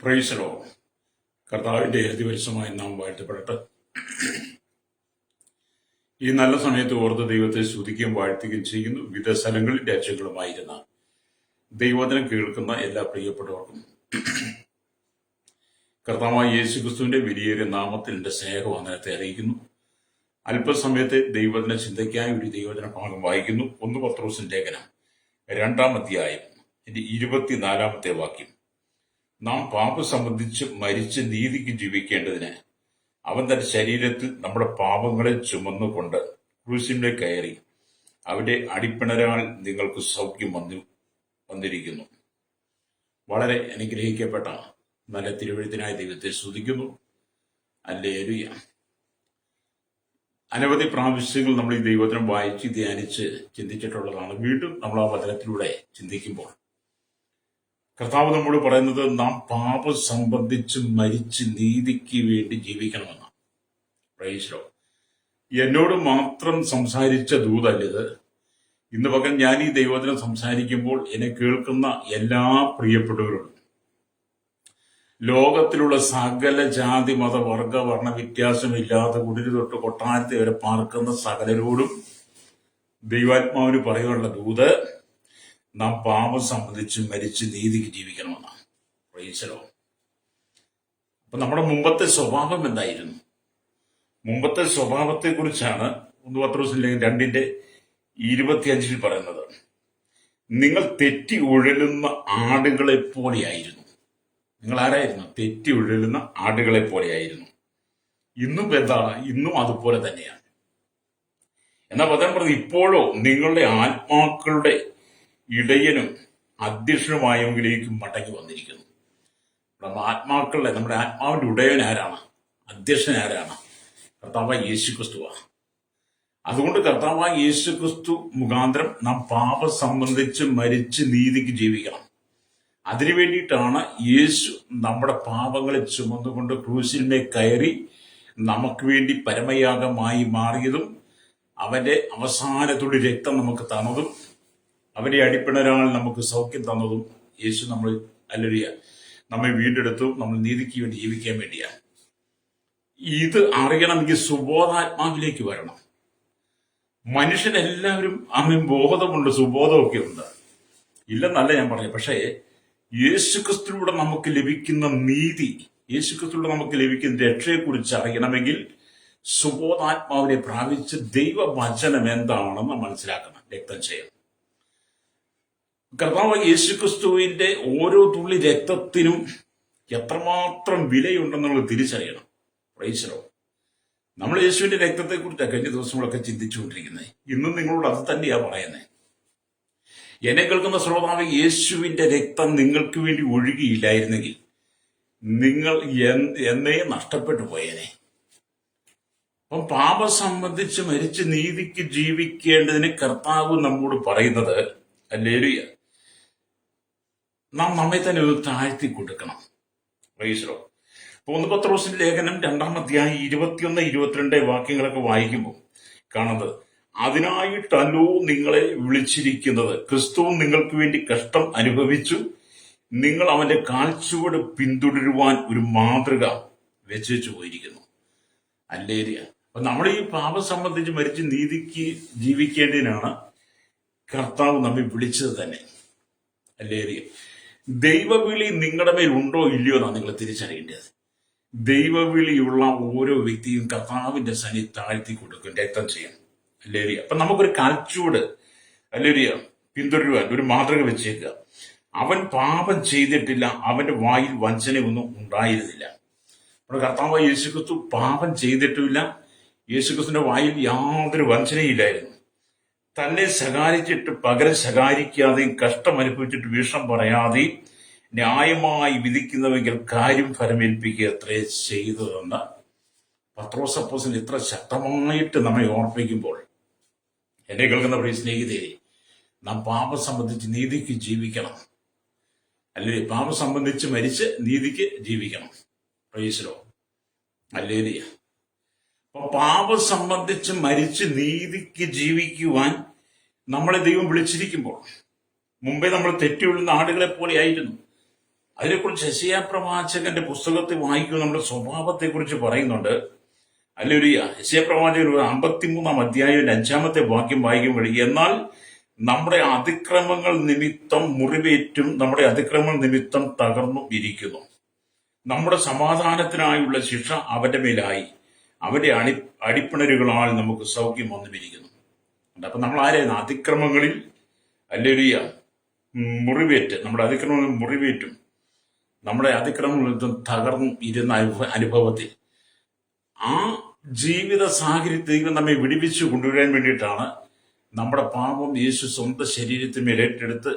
Price the Lord. കർത്താവിന്റെ അതിപരിശുദ്ധമായ നാമം വാഴ്ത്തപ്പെടട്ടെ. ഈ നല്ല സമയത്ത് ഓർത്ത് ദൈവത്തെ സ്തുതിക്കുകയും വാഴ്ത്തുകയും ചെയ്യുന്നു. വിവിധ സ്ഥലങ്ങളിൽ രാജ്യങ്ങളുമായിരുന്ന ദൈവവചനം കേൾക്കുന്ന എല്ലാ പ്രിയപ്പെട്ടവർക്കും കർത്താവായ യേശുക്രിസ്തുവിന്റെ വലിയൊരു നാമത്തിൽ എന്റെ സ്നേഹവന്ദനത്തെ അറിയിക്കുന്നു. അല്പസമയത്തെ ദൈവവചന ചിന്തയ്ക്കായി ഒരു ദൈവവചന ഭാഗം വായിക്കുന്നു. 1 പത്രോസിന്റെ ലേഖനം 2-ാം അധ്യായം 24-ാമത്തെ വാക്യം. നാം പാപം സംബന്ധിച്ച് മരിച്ച് നീതിക്ക് ജീവിക്കേണ്ടതിന് അവൻ തന്റെ ശരീരത്തിൽ നമ്മുടെ പാപങ്ങളെ ചുമന്നുകൊണ്ട് ക്രൂശിന്മേൽ കയറി അവന്റെ അടിപ്പിണരാൽ നിങ്ങൾക്ക് സൗഖ്യം വന്നിരിക്കുന്നു. വളരെ അനുഗ്രഹിക്കപ്പെട്ട നല്ല തിരുവെഴുത്തിനായി ദൈവത്തെ സ്തുതിക്കുന്നു. ഹല്ലേലൂയ. അനവധി പ്രാവശ്യങ്ങൾ നമ്മൾ ഈ ദൈവവചനം വായിച്ച് ധ്യാനിച്ച് ചിന്തിച്ചിട്ടുള്ളതാണ്. വീണ്ടും നമ്മൾ ആ വചനത്തിലൂടെ ചിന്തിക്കുമ്പോൾ കർത്താവ് നമ്മോട് പറയുന്നത് നാം പാപം സംബന്ധിച്ച് മരിച്ച് നീതിക്ക് വേണ്ടി ജീവിക്കണമെന്നാണ്. Price the Lord. എന്നോട് മാത്രം സംസാരിച്ച ദൂതല്ലിത്. ഇന്ന് പകൽ ഞാൻ ഈ ദൈവവചനം സംസാരിക്കുമ്പോൾ എന്നെ കേൾക്കുന്ന എല്ലാ പ്രിയപ്പെട്ടവരോടും, ലോകത്തിലുള്ള സകല ജാതി മത വർഗ വർണ്ണ വ്യത്യാസമില്ലാതെ കുടിരി തൊട്ട് കൊട്ടാരത്തെ വരെ പാർക്കുന്ന സകലരോടും ദൈവാത്മാവിന് പറയാനുള്ള ദൂത് നാം പാപം സംബന്ധിച്ച് മരിച്ച് നീതിക്ക് ജീവിക്കണമെന്നാണ്. Price the Lord. അപ്പൊ നമ്മുടെ മുമ്പത്തെ സ്വഭാവം എന്തായിരുന്നു? മുമ്പത്തെ സ്വഭാവത്തെ കുറിച്ചാണ് 1 പത്രോസിന്റെ 2:25 പറയുന്നത്. നിങ്ങൾ തെറ്റി ഉഴലുന്ന ആടുകളെ പോലെയായിരുന്നു. നിങ്ങൾ ആരായിരുന്നു? തെറ്റി ഉഴലുന്ന ആടുകളെ പോലെയായിരുന്നു. ഇന്നും എന്താണ്? ഇന്നും അതുപോലെ തന്നെയാണ്. എന്നാൽ പദം പറഞ്ഞത് ഇപ്പോഴോ നിങ്ങളുടെ ആത്മാക്കളുടെ ഇടയനും അധ്യക്ഷനുമായവങ്കിലേക്ക് മടങ്ങി വന്നിരിക്കുന്നു. നമ്മുടെ ആത്മാവിന്റെ ഉടയൻ ആരാണ്? അധ്യക്ഷൻ ആരാണ്? കർത്താവായ യേശുക്രിസ്തുവാണ്. അതുകൊണ്ട് കർത്താവായ യേശുക്രിസ്തു മുഖാന്തരം നാം പാപം സംബന്ധിച്ച് മരിച്ച് നീതിക്ക് ജീവിക്കണം. അതിനു വേണ്ടിയിട്ടാണ് യേശു നമ്മുടെ പാപങ്ങളെ ചുമന്നുകൊണ്ട് ക്രൂശിന്മേൽ കയറി നമുക്ക് വേണ്ടി പരമയാഗമായി മാറിയതും അവന്റെ അവസാനത്തുള്ളി രക്തം നമുക്ക് തന്നതും അവന്റെ അടിപ്പിണരാൽ നമുക്ക് സൗഖ്യം തന്നതും യേശു നമ്മെ വീണ്ടെടുത്തു. നമ്മൾ നീതിക്ക് വേണ്ടി ജീവിക്കാൻ വേണ്ടിയാണ്. ഇത് അറിയണമെങ്കിൽ സുബോധാത്മാവിലേക്ക് വരണം. മനുഷ്യനെല്ലാവരും ബോധമുണ്ട്, സുബോധമൊക്കെ ഉണ്ട്, ഇല്ലെന്നല്ല ഞാൻ പറഞ്ഞു. പക്ഷേ യേശുക്രിസ്തുവിലൂടെ നമുക്ക് ലഭിക്കുന്ന നീതി, യേശുക്രിസ്തുവിലൂടെ നമുക്ക് ലഭിക്കുന്ന രക്ഷയെക്കുറിച്ച് അറിയണമെങ്കിൽ സുബോധാത്മാവിനെ പ്രാപിച്ച് ദൈവവചനം എന്താണെന്ന് മനസ്സിലാക്കണം, രക്തം ചെയ്യണം. കർത്താവ് യേശുക്രിസ്തുവിന്റെ ഓരോ തുള്ളി രക്തത്തിനും എത്രമാത്രം വിലയുണ്ടെന്നുള്ളത് തിരിച്ചറിയണം. Price the Lord. നമ്മൾ യേശുവിന്റെ രക്തത്തെക്കുറിച്ചാണ് കഴിഞ്ഞ ദിവസങ്ങളൊക്കെ ചിന്തിച്ചുകൊണ്ടിരിക്കുന്നത്. ഇന്നും നിങ്ങളോട് അത് തന്നെയാ പറയുന്നത്. എന്നെ കേൾക്കുന്ന ശ്രോതാവ്, യേശുവിന്റെ രക്തം നിങ്ങൾക്ക് വേണ്ടി ഒഴുകിയില്ലായിരുന്നെങ്കിൽ നിങ്ങൾ എന്നേ നഷ്ടപ്പെട്ടു പോയേനെ. അപ്പം പാപം സംബന്ധിച്ച് മരിച്ച് നീതിക്ക് ജീവിക്കേണ്ടതിന് കർത്താവ് നമ്മോട് പറയുന്നത്, ഹല്ലേലൂയ, നാം നമ്മെ തന്നെ ഒന്ന് താഴ്ത്തി കൊടുക്കണം. Price the Lord. 1 പത്രോസിന്റെ ലേഖനം 2-ാം അധ്യായം 21-22 വാക്യങ്ങളൊക്കെ വായിക്കുമ്പോൾ കാണുന്നത്, അതിനായിട്ടല്ലോ നിങ്ങളെ വിളിച്ചിരിക്കുന്നത്. ക്രിസ്തു നിങ്ങൾക്ക് വേണ്ടി കഷ്ടം അനുഭവിച്ചു. നിങ്ങൾ അവന്റെ കാൽച്ചുവട് പിന്തുടരുവാൻ ഒരു മാതൃക വെച്ചു പോയിരിക്കുന്നു. ഹല്ലേലൂയ. അപ്പൊ നമ്മൾ ഈ പാപം സംബന്ധിച്ച് മരിച്ച് നീതിക്ക് ജീവിക്കേണ്ടതിനാണ് കർത്താവ് നമ്മെ വിളിച്ചത് തന്നെ. ഹല്ലേലൂയ. ദൈവവിളി നിങ്ങളുടെ മേൽ ഉണ്ടോ ഇല്ലയോ എന്നാണ് നിങ്ങൾ തിരിച്ചറിയേണ്ടത്. ദൈവവിളിയുള്ള ഓരോ വ്യക്തിയും കർത്താവിന്റെ സന്നി താഴ്ത്തി കൊടുക്കും, രക്തം ചെയ്യണം. ഹല്ലേലൂയ. അപ്പൊ നമുക്കൊരു കാൽച്ചുവട് ഹല്ലേലൂയ പിന്തുടരുവാൻ ഒരു മാതൃക വെച്ചേക്കുക. അവൻ പാപം ചെയ്തിട്ടില്ല, അവന്റെ വായിൽ വഞ്ചനയൊന്നും ഉണ്ടായിരുന്നില്ല. നമ്മുടെ കർത്താവായ യേശുക്രിസ്തു പാപം ചെയ്തിട്ടുമില്ല. യേശുക്രിസ്തുവിന്റെ വായിൽ യാതൊരു വഞ്ചനയില്ലായിരുന്നു. തന്നെ ശകാരിച്ചിട്ട് പകരം ശകാരിക്കാതെയും കഷ്ടം അനുഭവിച്ചിട്ട് വിഷം പറയാതെയും ന്യായമായി വിധിക്കുന്നവെങ്കിൽ കാര്യം ഫലമേൽപ്പിക്കുക എത്രേ ചെയ്തതെന്ന് പത്രോസ് അപ്പോസ്തലൻ ഇത്ര ശക്തമായിട്ട് നമ്മെ ഓർപ്പിക്കുമ്പോൾ, എന്നെ കേൾക്കുന്ന പ്രിയ സ്നേഹിതരെ, നാം പാപം സംബന്ധിച്ച് നീതിക്ക് ജീവിക്കണം. അല്ലെങ്കിൽ പാപം സംബന്ധിച്ച് മരിച്ച് നീതിക്ക് ജീവിക്കണം. Price the lord. ഹല്ലേലൂയ. അപ്പൊ പാപം സംബന്ധിച്ച് മരിച്ച് നീതിക്ക് ജീവിക്കുവാൻ നമ്മളെ ദൈവം വിളിച്ചിരിക്കുമ്പോൾ, മുമ്പേ നമ്മൾ തെറ്റിയുള്ള ആടുകളെ പോലെ ആയിരുന്നു. അതിനെക്കുറിച്ച് യെശയ്യാ പ്രവാചകന്റെ പുസ്തകത്തിൽ വായിക്കുന്ന നമ്മുടെ സ്വഭാവത്തെക്കുറിച്ച് പറയുന്നുണ്ട്. ഹല്ലേലൂയ. യെശയ്യാ പ്രവാചകൻ 53 അധ്യായം 5 വാക്യം വായിക്കുമ്പോൾ, എന്നാൽ നമ്മുടെ അതിക്രമങ്ങൾ നിമിത്തം മുറിവേറ്റും നമ്മുടെ അതിക്രമങ്ങൾ നിമിത്തം തകർന്നും ഇരിക്കുന്നു. നമ്മുടെ സമാധാനത്തിനായുള്ള ശിക്ഷ അവന്റെ മേലായി, അവന്റെ അടിപ്പിണരുകളാൽ നമുക്ക് സൗഖ്യം വന്നുമിരിക്കുന്നു. അപ്പൊ നമ്മൾ ആരായിരുന്നു? അതിക്രമങ്ങളിൽ ഹല്ലേലൂയ മുറിവേറ്റ്, നമ്മുടെ അതിക്രമങ്ങൾ മുറിവേറ്റും നമ്മുടെ അതിക്രമങ്ങളിൽ നിന്നും തകർന്നും ഇരുന്ന അനുഭവത്തിൽ ആ ജീവിത സാഹചര്യത്തിൽ ദൈവം നമ്മെ വിടിവിച്ചു കൊണ്ടുവരാൻ വേണ്ടിയിട്ടാണ് നമ്മുടെ പാപം യേശു സ്വന്തം ശരീരത്തിന്മേൽ ഏറ്റെടുത്ത്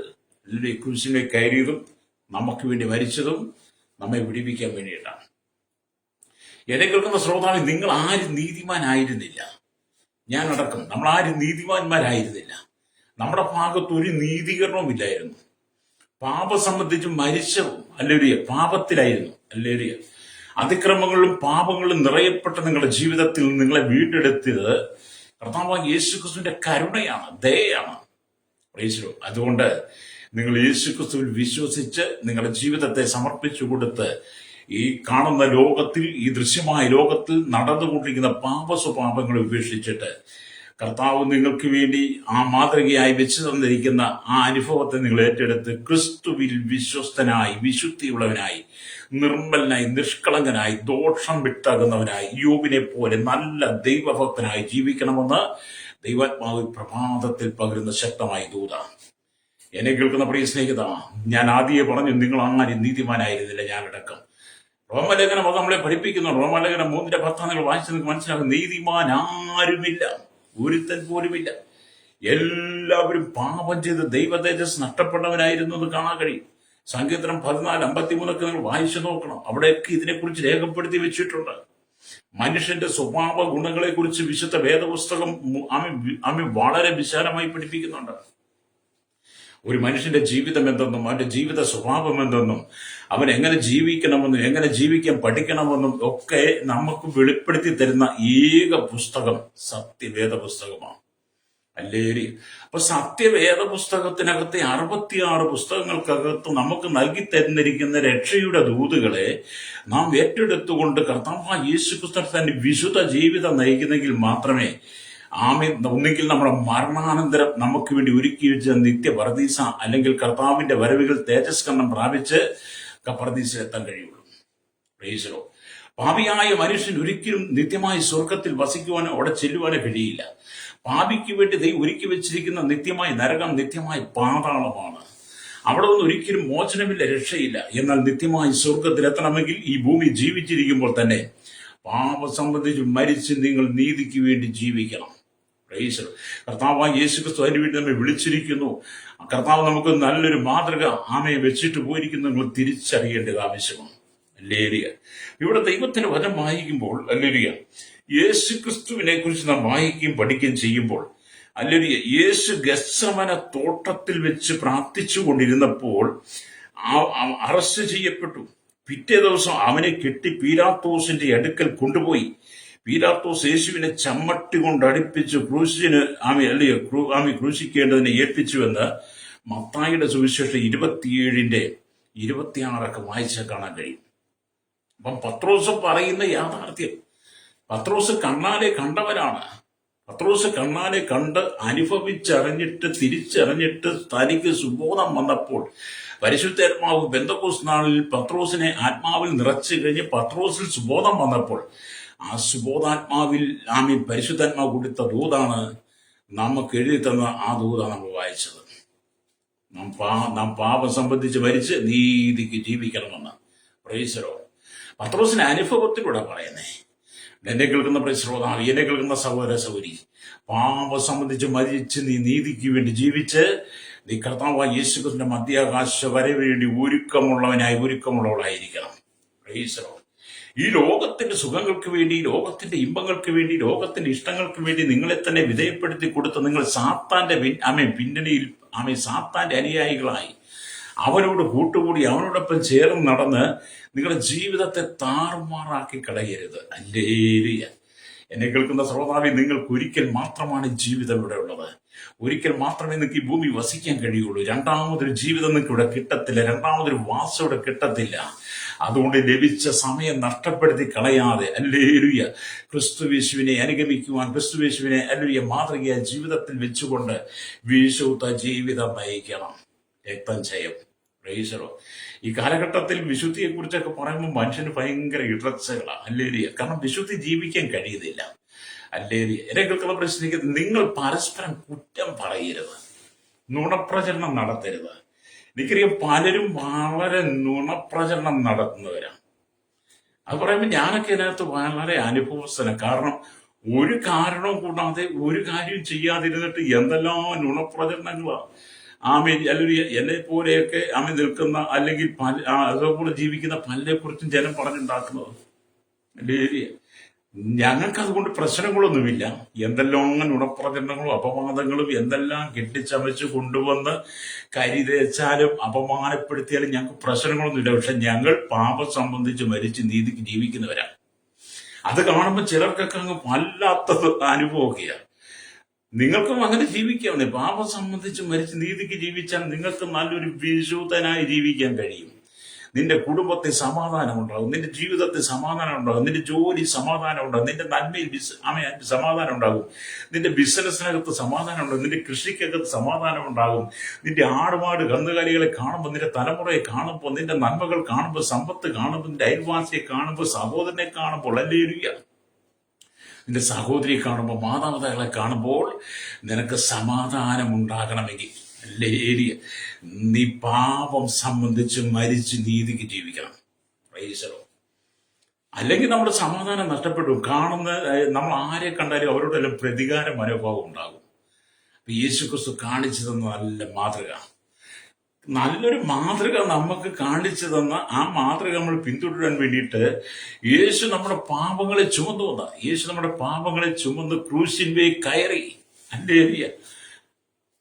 ക്രൂശിന്മേൽ കയറിയതും നമുക്ക് വേണ്ടി മരിച്ചതും നമ്മെ വിടിവിക്കാൻ വേണ്ടിയിട്ടാണ്. എന്നെ കേൾക്കുന്ന ശ്രോതാവിൽ നിങ്ങൾ ആരും നീതിമാനായിരുന്നില്ല. ഞാനടക്കം നമ്മൾ ആരും നീതിമാന്മാരായിരുന്നില്ല. നമ്മുടെ ഭാഗത്ത് ഒരു നീതീകരണവും ഇല്ലായിരുന്നു. പാപം സംബന്ധിച്ച് മരിച്ചവും ഹല്ലേലൂയ പാപത്തിലായിരുന്നു. ഹല്ലേലൂയ. അതിക്രമങ്ങളും പാപങ്ങളും നിറയപ്പെട്ട നിങ്ങളുടെ ജീവിതത്തിൽ നിങ്ങളെ വീണ്ടെടുത്തത് കർത്താവായ യേശുക്രിസ്തുവിന്റെ കരുണയാണ്, ദയയാണ്. അതുകൊണ്ട് നിങ്ങൾ യേശുക്രിസ്തുവിൽ വിശ്വസിച്ച് നിങ്ങളുടെ ജീവിതത്തെ സമർപ്പിച്ചു കൊടുത്ത് ഈ കാണുന്ന ലോകത്തിൽ, ഈ ദൃശ്യമായ ലോകത്തിൽ നടന്നുകൊണ്ടിരിക്കുന്ന പാപ സ്വഭാവങ്ങളെ ഉപേക്ഷിച്ചിട്ട് കർത്താവ് നിങ്ങൾക്ക് വേണ്ടി ആ മാതൃകയായി വെച്ചു തന്നിരിക്കുന്ന ആ അനുഭവത്തെ നിങ്ങൾ ഏറ്റെടുത്ത് ക്രിസ്തുവിൽ വിശ്വസ്തനായി, വിശുദ്ധിയുള്ളവനായി, നിർമ്മലനായി, നിഷ്കളങ്കനായി, ദോഷം വിട്ടകുന്നവനായി, യോബിനെ പോലെ നല്ല ദൈവഭക്തനായി ജീവിക്കണമെന്ന് ദൈവാത്മാവ് പ്രഭാതത്തിൽ പകരുന്ന ശക്തമായ ദൂത. എന്നെ കേൾക്കുന്ന പ്രിയ സ്നേഹിത, ഞാൻ ആദ്യമേ പറഞ്ഞു, നിങ്ങൾ ആരും നീതിമാനായിരുന്നില്ല, ഞാനടക്കം. റോമലേഖനം അത് നമ്മളെ പഠിപ്പിക്കുന്നു. റോമലേഖനം 3:10 നിങ്ങൾ വായിച്ച് നിങ്ങൾക്ക് മനസ്സിലാകും. നീതിമാൻ ആരുമില്ല, ഒരുത്തൻ പോലുമില്ല. എല്ലാവരും പാപം ചെയ്ത് ദൈവ തേജസ് നഷ്ടപ്പെട്ടവനായിരുന്നു എന്ന് കാണാൻ കഴിയും. സങ്കീർത്തനം 14:53 നിങ്ങൾ വായിച്ചു നോക്കണം. അവിടെയൊക്കെ ഇതിനെക്കുറിച്ച് രേഖപ്പെടുത്തി വെച്ചിട്ടുണ്ട്. മനുഷ്യന്റെ സ്വഭാവ ഗുണങ്ങളെ കുറിച്ച് വിശുദ്ധ വേദപുസ്തകം ആമി വളരെ വിശാലമായി പഠിപ്പിക്കുന്നുണ്ട്. ഒരു മനുഷ്യന്റെ ജീവിതം എന്തെന്നും അവന്റെ ജീവിത സ്വഭാവം എന്തെന്നും അവൻ എങ്ങനെ ജീവിക്കണമെന്നും എങ്ങനെ ജീവിക്കാൻ പഠിക്കണമെന്നും ഒക്കെ നമുക്ക് വെളിപ്പെടുത്തി തരുന്ന ഏക പുസ്തകം സത്യവേദ പുസ്തകമാണ്. ഹല്ലേലൂയ. അപ്പൊ സത്യവേദ പുസ്തകത്തിനകത്തെ 66 പുസ്തകങ്ങൾക്കകത്ത് നമുക്ക് നൽകി തന്നിരിക്കുന്ന രക്ഷയുടെ ദൂതുകളെ നാം ഏറ്റെടുത്തുകൊണ്ട് കർത്താവായ യേശുക്രിസ്തു തന്നെ വിശുദ്ധ ജീവിതം നയിക്കുന്നെങ്കിൽ മാത്രമേ ഒന്നുകിൽ നമ്മുടെ മരണാനന്തരം നമുക്ക് വേണ്ടി ഒരുക്കി വെച്ച നിത്യപരദീസ അല്ലെങ്കിൽ കർത്താവിന്റെ വരവുകൾ തേജസ്കരണം പ്രാപിച്ച് പരദീസയിലെത്താൻ കഴിയുള്ളൂ. പ്രൈസലോ. പാപിയായ മനുഷ്യൻ ഒരിക്കലും നിത്യമായി സ്വർഗത്തിൽ വസിക്കുവാനോ അവിടെ ചെല്ലുവാനോ കഴിയില്ല. പാപിക്ക് വേണ്ടി ദൈവം ഒരുക്കി വെച്ചിരിക്കുന്ന നിത്യമായ നരകം, നിത്യമായ പാതാളമാണ്. അവിടെ ഒന്നും ഒരിക്കലും മോചനമില്ല, രക്ഷയില്ല. എന്നാൽ നിത്യമായി സ്വർഗത്തിലെത്തണമെങ്കിൽ ഈ ഭൂമി ജീവിച്ചിരിക്കുമ്പോൾ തന്നെ പാപം സംബന്ധിച്ച് മരിച്ച് നിങ്ങൾ നീതിക്ക് വേണ്ടി ജീവിക്കണം. കർത്താവായ യേശുക്രിസ്തു അതിന് വേണ്ടി നമ്മെ വിളിച്ചിരിക്കുന്നു. കർത്താവ് നമുക്ക് നല്ലൊരു മാതൃക ആമയെ വെച്ചിട്ട് പോയിരിക്കുന്നു. നിങ്ങൾ തിരിച്ചറിയേണ്ടത് ആവശ്യമാണ്. ഹല്ലേലൂയ. ഇവിടെ ദൈവത്തിന്റെ വചനം വായിക്കുമ്പോൾ ഹല്ലേലൂയ യേശുക്രിസ്തുവിനെ കുറിച്ച് നാം വായിക്കുകയും പഠിക്കുകയും ചെയ്യുമ്പോൾ ഹല്ലേലൂയ യേശു ഗത്സമന തോട്ടത്തിൽ വെച്ച് പ്രാർത്ഥിച്ചു കൊണ്ടിരുന്നപ്പോൾ അറസ്റ്റ് ചെയ്യപ്പെട്ടു. പിറ്റേ ദിവസം അവനെ കെട്ടി പീലാത്തോസിന്റെ അടുക്കൽ കൊണ്ടുപോയി. പീലാത്തോസ് യേശുവിനെ ചമ്മട്ടി കൊണ്ട് അടുപ്പിച്ച് ക്രൂശിക്കേണ്ടതിനെ ഏൽപ്പിച്ചുവെന്ന് മത്തായിയുടെ സുവിശേഷം 27:26 വായിച്ചാൽ കാണാൻ കഴിയും. അപ്പം പത്രോസ് പറയുന്ന യാഥാർത്ഥ്യം, പത്രോസ് കണ്ണാലെ കണ്ടവരാണ്. പത്രോസ് കണ്ണാലെ കണ്ട് അനുഭവിച്ചറിഞ്ഞിട്ട് തിരിച്ചറിഞ്ഞിട്ട് തനിക്ക് സുബോധം വന്നപ്പോൾ പരിശുദ്ധാത്മാവ് പെന്തക്കോസ്ത് നാളിൽ പത്രോസിനെ ആത്മാവിൽ നിറച്ചു കഴിഞ്ഞ് പത്രോസിൽ സുബോധം വന്നപ്പോൾ ആ സുബോധാത്മാവിൽ പരിശുദ്ധാത്മാവ് കൊടുത്ത ദൂതാണ് നമുക്ക് എഴുതി തന്ന ആ ദൂതാണ് നമ്മൾ വായിച്ചത്. നാം പാപം സംബന്ധിച്ച് മരിച്ച് നീതിക്ക് ജീവിക്കണമെന്ന്. പ്രൈസലോ. പത്രോസിന്റെ അനുഭവത്തിലൂടെ പറയുന്നേ. എന്നെ കേൾക്കുന്ന ശ്രോതാവ്, എന്നെ കേൾക്കുന്ന സഹോദര സഹോദരി, പാപം സംബന്ധിച്ച് മരിച്ച് നീ നീതിക്ക് വേണ്ടി ജീവിച്ച് നീ കർത്താവായ യേശുക്രിസ്തുവിന്റെ മധ്യാകാശ വരെ വേണ്ടി ഒരുക്കമുള്ളവളായിരിക്കണം. പ്രൈസലോ. ഈ ലോകത്തിന്റെ സുഖങ്ങൾക്ക് വേണ്ടി, ലോകത്തിന്റെ ഇമ്പങ്ങൾക്ക് വേണ്ടി, ലോകത്തിന്റെ ഇഷ്ടങ്ങൾക്ക് വേണ്ടി നിങ്ങളെ തന്നെ വിധേയപ്പെടുത്തി കൊടുത്ത് നിങ്ങൾ സാത്താന്റെ പിന്നണിയിൽ സാത്താന്റെ അനുയായികളായി അവനോട് കൂട്ടുകൂടി അവനോടൊപ്പം ചേർന്ന് നടന്ന് നിങ്ങളുടെ ജീവിതത്തെ താറുമാറാക്കി കളയരുത്. ഹല്ലേലൂയ. എന്നെ കേൾക്കുന്ന ശ്രോതാവേ, നിങ്ങൾക്ക് ഒരിക്കൽ മാത്രമാണ് ജീവിതം ഇവിടെ ഉള്ളത്. ഒരിക്കൽ മാത്രമേ നിങ്ങൾക്ക് ഈ ഭൂമി വസിക്കാൻ കഴിയുള്ളൂ. രണ്ടാമതൊരു ജീവിതം നിങ്ങൾക്ക് ഇവിടെ കിട്ടത്തില്ല, രണ്ടാമതൊരു വാസം ഇവിടെ കിട്ടത്തില്ല. അതുകൊണ്ട് ലഭിച്ച സമയം നഷ്ടപ്പെടുത്തി കളയാതെ ഹല്ലേലൂയ ക്രിസ്തുയേശുവിനെ അനുഗമിക്കുവാൻ, ക്രിസ്തുയേശുവിനെ ഹല്ലേലൂയ മാതൃകയായ ജീവിതത്തിൽ വെച്ചുകൊണ്ട് വിശുദ്ധ ജീവിതം നയിക്കണം. രക്തം ജയം. പ്രൈസറോ. ഈ കാലഘട്ടത്തിൽ വിശുദ്ധിയെ കുറിച്ചൊക്കെ പറയുമ്പോൾ മനുഷ്യന് ഭയങ്കര ഇടർച്ചകളാണ്. ഹല്ലേലൂയ. കാരണം വിശുദ്ധി ജീവിക്കാൻ കഴിയുന്നില്ല. ഹല്ലേലൂയ. എന്നെ കേൾക്കുന്ന പ്രശ്നിക്കുന്നത്, നിങ്ങൾ പരസ്പരം കുറ്റം പറയരുത്, നുണപ്രചരണം നടത്തരുത്. എനിക്കറിയാം പലരും വളരെ നുണപ്രചരണം നടത്തുന്നവരാണ്. അത് പറയുമ്പോൾ ഞാനൊക്കെ ഇതിനകത്ത് വളരെ അനുഭവസ്ഥനാണ്. കാരണം ഒരു കാരണവും കൂടാതെ ഒരു കാര്യം ചെയ്യാതിരുന്നിട്ട് എന്തെല്ലാം നുണപ്രചരണങ്ങളാണ് അല്ലെങ്കിൽ എന്നെ പോലെയൊക്കെ നിൽക്കുന്ന അല്ലെങ്കിൽ അതേപോലെ ജീവിക്കുന്ന പലരെ കുറിച്ചും ജനം പറഞ്ഞുണ്ടാക്കുന്നത്. അല്ലെങ്കിൽ ഞങ്ങൾക്ക് അതുകൊണ്ട് പ്രശ്നങ്ങളൊന്നുമില്ല. എന്തെല്ലാം നുണപ്രചരണങ്ങളും അപവാദങ്ങളും എന്തെല്ലാം കെട്ടിച്ചമച്ച് കൊണ്ടുവന്ന് കരിതേച്ചാലും അപമാനപ്പെടുത്തിയാലും ഞങ്ങൾക്ക് പ്രശ്നങ്ങളൊന്നുമില്ല. പക്ഷെ ഞങ്ങൾ പാപം സംബന്ധിച്ച് മരിച്ച് നീതിക്ക് ജീവിക്കുന്നവരാണ്. അത് കാണുമ്പോൾ ചിലർക്കൊക്കെ അങ്ങ് വല്ലാത്തത് അനുഭവമൊക്കെയാണ്. നിങ്ങൾക്കും അങ്ങനെ ജീവിക്കാവുന്നേ. പാപം സംബന്ധിച്ച് മരിച്ച് നീതിക്ക് ജീവിച്ചാൽ നിങ്ങൾക്ക് നല്ലൊരു വിശുദ്ധനായി ജീവിക്കാൻ കഴിയും. നിന്റെ കുടുംബത്തിൽ സമാധാനം ഉണ്ടാകും, നിന്റെ ജീവിതത്തിൽ സമാധാനം ഉണ്ടാകും, നിന്റെ ജോലി സമാധാനം ഉണ്ടാകും, നിന്റെ നന്മയിൽ സമാധാനം ഉണ്ടാകും, നിന്റെ ബിസിനസ്സിനകത്ത് സമാധാനം ഉണ്ടാകും, നിന്റെ കൃഷിക്കകത്ത് സമാധാനം ഉണ്ടാകും. നിന്റെ ആടുമാട് കന്നുകാലികളെ കാണുമ്പോൾ, നിന്റെ തലമുറയെ കാണുമ്പോൾ, നിന്റെ നന്മകൾ കാണുമ്പോൾ, സമ്പത്ത് കാണുമ്പോൾ, നിന്റെ അയൽവാസിയെ കാണുമ്പോൾ, സഹോദരനെ കാണുമ്പോൾ, ഹല്ലേലൂയ, നിന്റെ സഹോദരിയെ കാണുമ്പോൾ, മാതാപിതാക്കളെ കാണുമ്പോൾ നിനക്ക് സമാധാനം ഉണ്ടാകണമെങ്കിൽ ഹല്ലേലൂയ നീ പാപം സംബന്ധിച്ച് മരിച്ച് നീതിക്ക് ജീവിക്കണം. പ്രൈസലോ. അല്ലെങ്കിൽ നമ്മുടെ സമാധാനം നഷ്ടപ്പെടും. നമ്മൾ ആരെ കണ്ടാലും അവരോടെല്ലാം പ്രതികാര മനോഭാവം ഉണ്ടാകും. യേശുക്രിസ്തു കാണിച്ചു തന്ന നല്ല മാതൃക, നല്ലൊരു മാതൃക നമുക്ക് കാണിച്ചു തന്ന ആ മാതൃക നമ്മൾ പിന്തുടരാൻ വേണ്ടിയിട്ട് യേശു നമ്മുടെ പാപങ്ങളെ ചുമന്നു. യേശു നമ്മുടെ പാപങ്ങളെ ചുമന്ന് ക്രൂശിന്മേൽ കയറി. ഹല്ലേലൂയ.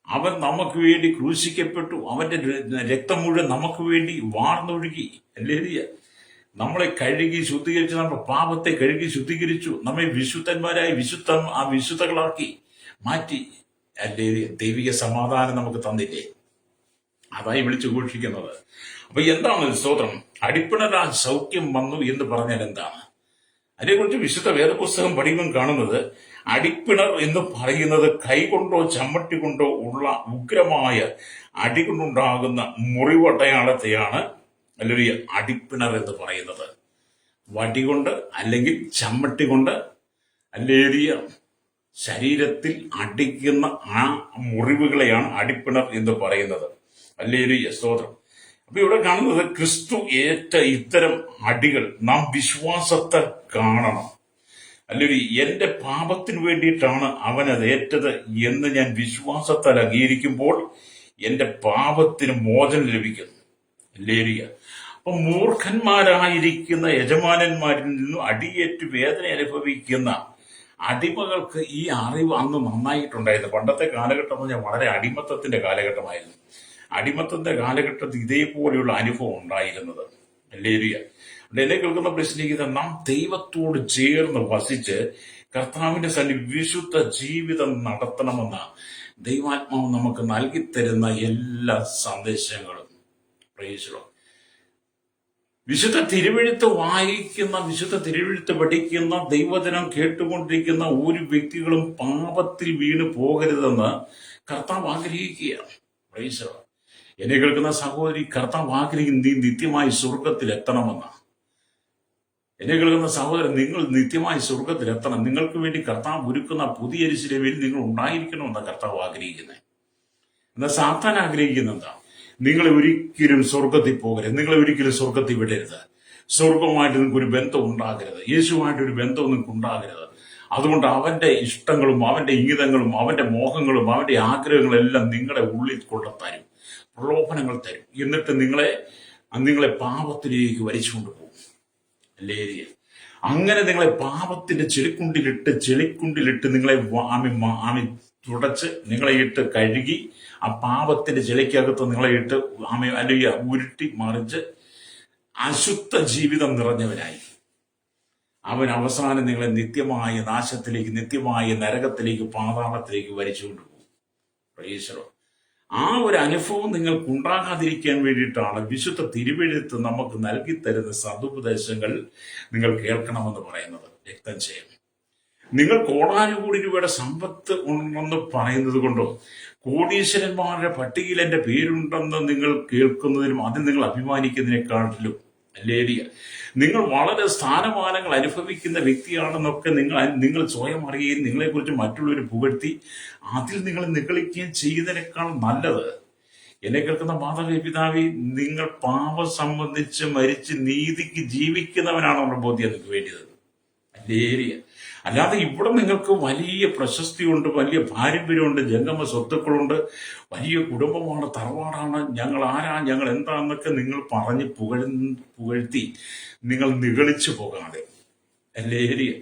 അവൻ നമുക്ക് വേണ്ടി ക്രൂശിക്കപ്പെട്ടു. അവന്റെ രക്തം മുഴുവൻ നമുക്ക് വേണ്ടി വാർന്നൊഴുകി. ഹല്ലേലൂയ. നമ്മളെ കഴുകി ശുദ്ധീകരിച്ചു, നമ്മുടെ പാപത്തെ കഴുകി ശുദ്ധീകരിച്ചു, നമ്മെ വിശുദ്ധന്മാരായി വിശുദ്ധകളാക്കി മാറ്റി. ഹല്ലേലൂയ. ദൈവിക സമാധാനം നമുക്ക് തന്നില്ലേ? അതായി വിളിച്ചു ഘോഷിക്കുന്നത്. അപ്പൊ എന്താണ് സ്തോത്രം? അടിപ്പിണരാൽ സൗഖ്യം വന്നു എന്ന് പറഞ്ഞാൽ എന്താണ്? അതിനെക്കുറിച്ച് വിശുദ്ധ വേദപുസ്തകം പഠിക്കുമ്പോൾ കാണുന്നത്, അടിപ്പിണർ എന്ന് പറയുന്നത് കൈകൊണ്ടോ ചമ്മട്ടി കൊണ്ടോ ഉള്ള ഉഗ്രമായ അടികൊണ്ടുണ്ടാകുന്ന മുറിവടയാളത്തെയാണ് അല്ലെങ്കിൽ അടിപ്പിണർ എന്ന് പറയുന്നത്. വടികൊണ്ട് അല്ലെങ്കിൽ ചമ്മട്ടി കൊണ്ട് അല്ലെങ്കിൽ ശരീരത്തിൽ അടിക്കുന്ന ആ മുറിവുകളെയാണ് അടിപ്പിണർ എന്ന് പറയുന്നത്. ഹല്ലേലൂയ, സ്തോത്രം. അപ്പൊ ഇവിടെ കാണുന്നത്, ക്രിസ്തു ഏറ്റ ഇത്തരം അടികൾ നാം വിശ്വാസത്തെ കാണണം. അല്ലെങ്കിൽ എന്റെ പാപത്തിന് വേണ്ടിയിട്ടാണ് അവൻ അത് ഏറ്റത് എന്ന് ഞാൻ വിശ്വാസത്താൽ അംഗീകരിക്കുമ്പോൾ എന്റെ പാപത്തിന് മോചനം ലഭിക്കുന്നു. ഹല്ലേലൂയ. അപ്പൊ മൂർഖന്മാരായിരിക്കുന്ന യജമാനന്മാരിൽ നിന്നും അടിയേറ്റ് വേദന അനുഭവിക്കുന്ന അടിമകൾക്ക് ഈ അറിവ് അന്ന് നന്നായിട്ടുണ്ടായിരുന്നു. പണ്ടത്തെ കാലഘട്ടം പറഞ്ഞാൽ വളരെ അടിമത്തത്തിന്റെ കാലഘട്ടമായിരുന്നു. അടിമത്തത്തിന്റെ കാലഘട്ടത്തിൽ ഇതേപോലെയുള്ള അനുഭവം ഉണ്ടായിരുന്നത്. ഹല്ലേലൂയ. എന്നെ കേൾക്കുന്ന പ്രശ്നിക്കുന്നത്, നാം ദൈവത്തോട് ചേർന്ന് വസിച്ച് കർത്താവിന്റെ സന്നിധി വിശുദ്ധ ജീവിതം നടത്തണമെന്ന ദൈവാത്മാവ് നമുക്ക് നൽകിത്തരുന്ന എല്ലാ സന്ദേശങ്ങളും. Price the Lord. വിശുദ്ധ തിരുവെഴുത്ത് വായിക്കുന്ന, വിശുദ്ധ തിരുവെഴുത്ത് പഠിക്കുന്ന, ദൈവവചനം കേട്ടുകൊണ്ടിരിക്കുന്ന ഒരു വ്യക്തികളും പാപത്തിൽ വീണ് പോകരുതെന്ന് കർത്താവ് ആഗ്രഹിക്കുകയാണ്. Price the Lord. എന്നെ കേൾക്കുന്ന സഹോദരി, കർത്താവ് ആഗ്രഹിക്കും നീ നിത്യമായി സ്വർഗത്തിൽ എത്തണമെന്ന്. എന്നെ കേൾക്കുന്ന സഹോദരൻ, നിങ്ങൾ നിത്യമായി സ്വർഗത്തിൽ എത്തണം. നിങ്ങൾക്ക് വേണ്ടി കർത്താവ് ഒരുക്കുന്ന പുതിയ യെരൂശലേമിൽ നിങ്ങൾ ഉണ്ടായിരിക്കണമെന്ന കർത്താവ് ആഗ്രഹിക്കുന്നത്. എന്നാൽ സാത്താൻ ആഗ്രഹിക്കുന്ന എന്താ? നിങ്ങളെ ഒരിക്കലും സ്വർഗത്തിൽ പോകരുത്, നിങ്ങളെ ഒരിക്കലും സ്വർഗത്തിൽ വിടരുത്, സ്വർഗവുമായിട്ട് നിങ്ങൾക്ക് ഒരു ബന്ധം ഉണ്ടാകരുത്, യേശുവായിട്ടൊരു ബന്ധവും നിങ്ങൾക്ക് ഉണ്ടാകരുത്. അതുകൊണ്ട് അവന്റെ ഇഷ്ടങ്ങളും അവന്റെ ഇംഗിതങ്ങളും അവന്റെ മോഹങ്ങളും അവന്റെ ആഗ്രഹങ്ങളും എല്ലാം നിങ്ങളുടെ ഉള്ളിൽ കൊണ്ടുത്തരും, പ്രലോഭനങ്ങൾ തരും. എന്നിട്ട് നിങ്ങളെ പാപത്തിലേക്ക് വലിച്ചുകൊണ്ട് പോകും. അല്ലേ? അങ്ങനെ നിങ്ങളെ പാപത്തിന്റെ ചെളിക്കുണ്ടിലിട്ട് നിങ്ങളെ തുടച്ച് നിങ്ങളെ ഇട്ട് കഴുകി ആ പാപത്തിന്റെ ചെളിക്കകത്ത് നിങ്ങളെ ഇട്ട് അല്ലെങ്കിൽ ഉരുട്ടി മറിച്ച് അശുദ്ധ ജീവിതം നിറഞ്ഞവനായി അവൻ അവസാനം നിങ്ങളെ നിത്യമായ നാശത്തിലേക്ക്, നിത്യമായ നരകത്തിലേക്ക്, പാതാളത്തിലേക്ക് വലിച്ചുകൊണ്ടുപോകും. പ്രൈസലോ. ആ ഒരു അനുഭവം നിങ്ങൾക്ക് ഉണ്ടാകാതിരിക്കാൻ വേണ്ടിയിട്ടാണ് വിശുദ്ധ തിരുവെഴുത്ത് നമുക്ക് നൽകി തരുന്ന സതുപദേശങ്ങൾ നിങ്ങൾ കേൾക്കണമെന്ന് പറയുന്നത്. രക്തം ചെയ്യണം. നിങ്ങൾ കോടാനുകോടി രൂപയുടെ സമ്പത്ത് ഉണ്ടെന്ന് പറയുന്നത് കൊണ്ടോ കോടീശ്വരന്മാരുടെ പട്ടികയിൽ എന്റെ പേരുണ്ടെന്ന് നിങ്ങൾ കേൾക്കുന്നതിനും അതിൽ നിങ്ങൾ അഭിമാനിക്കുന്നതിനെക്കാട്ടിലും ലേഡിയ നിങ്ങൾ വളരെ സ്ഥാനമാനങ്ങൾ അനുഭവിക്കുന്ന വ്യക്തിയാണെന്നൊക്കെ നിങ്ങൾ സ്വയം അറിയുകയും നിങ്ങളെക്കുറിച്ച് മറ്റുള്ളവർ പുകഴ്ത്തി അതിൽ നിങ്ങൾ നിഗളിക്കുകയും ചെയ്യുന്നതിനേക്കാൾ നല്ലത്, എന്നെ കേൾക്കുന്ന മാതാവേ പിതാവേ, നിങ്ങൾ പാപം സംബന്ധിച്ച് മരിച്ച് നീതിക്ക് ജീവിക്കുന്നവനാണെന്നുള്ള ബോധ്യം നിങ്ങൾക്ക് വേണ്ടിയത്. ലേരിയ അല്ലാതെ ഇവിടെ നിങ്ങൾക്ക് വലിയ പ്രശസ്തിയുണ്ട്, വലിയ പാരമ്പര്യമുണ്ട്, ജംഗമ സ്വത്തുക്കളുണ്ട്, വലിയ കുടുംബമാണ്, തറവാടാണ്, ഞങ്ങൾ ആരാ, ഞങ്ങൾ എന്താന്നൊക്കെ നിങ്ങൾ പറഞ്ഞ് പുകഴ്ത്തി നിങ്ങൾ നിഗളിച്ചു പോകാതെ ലേരിയ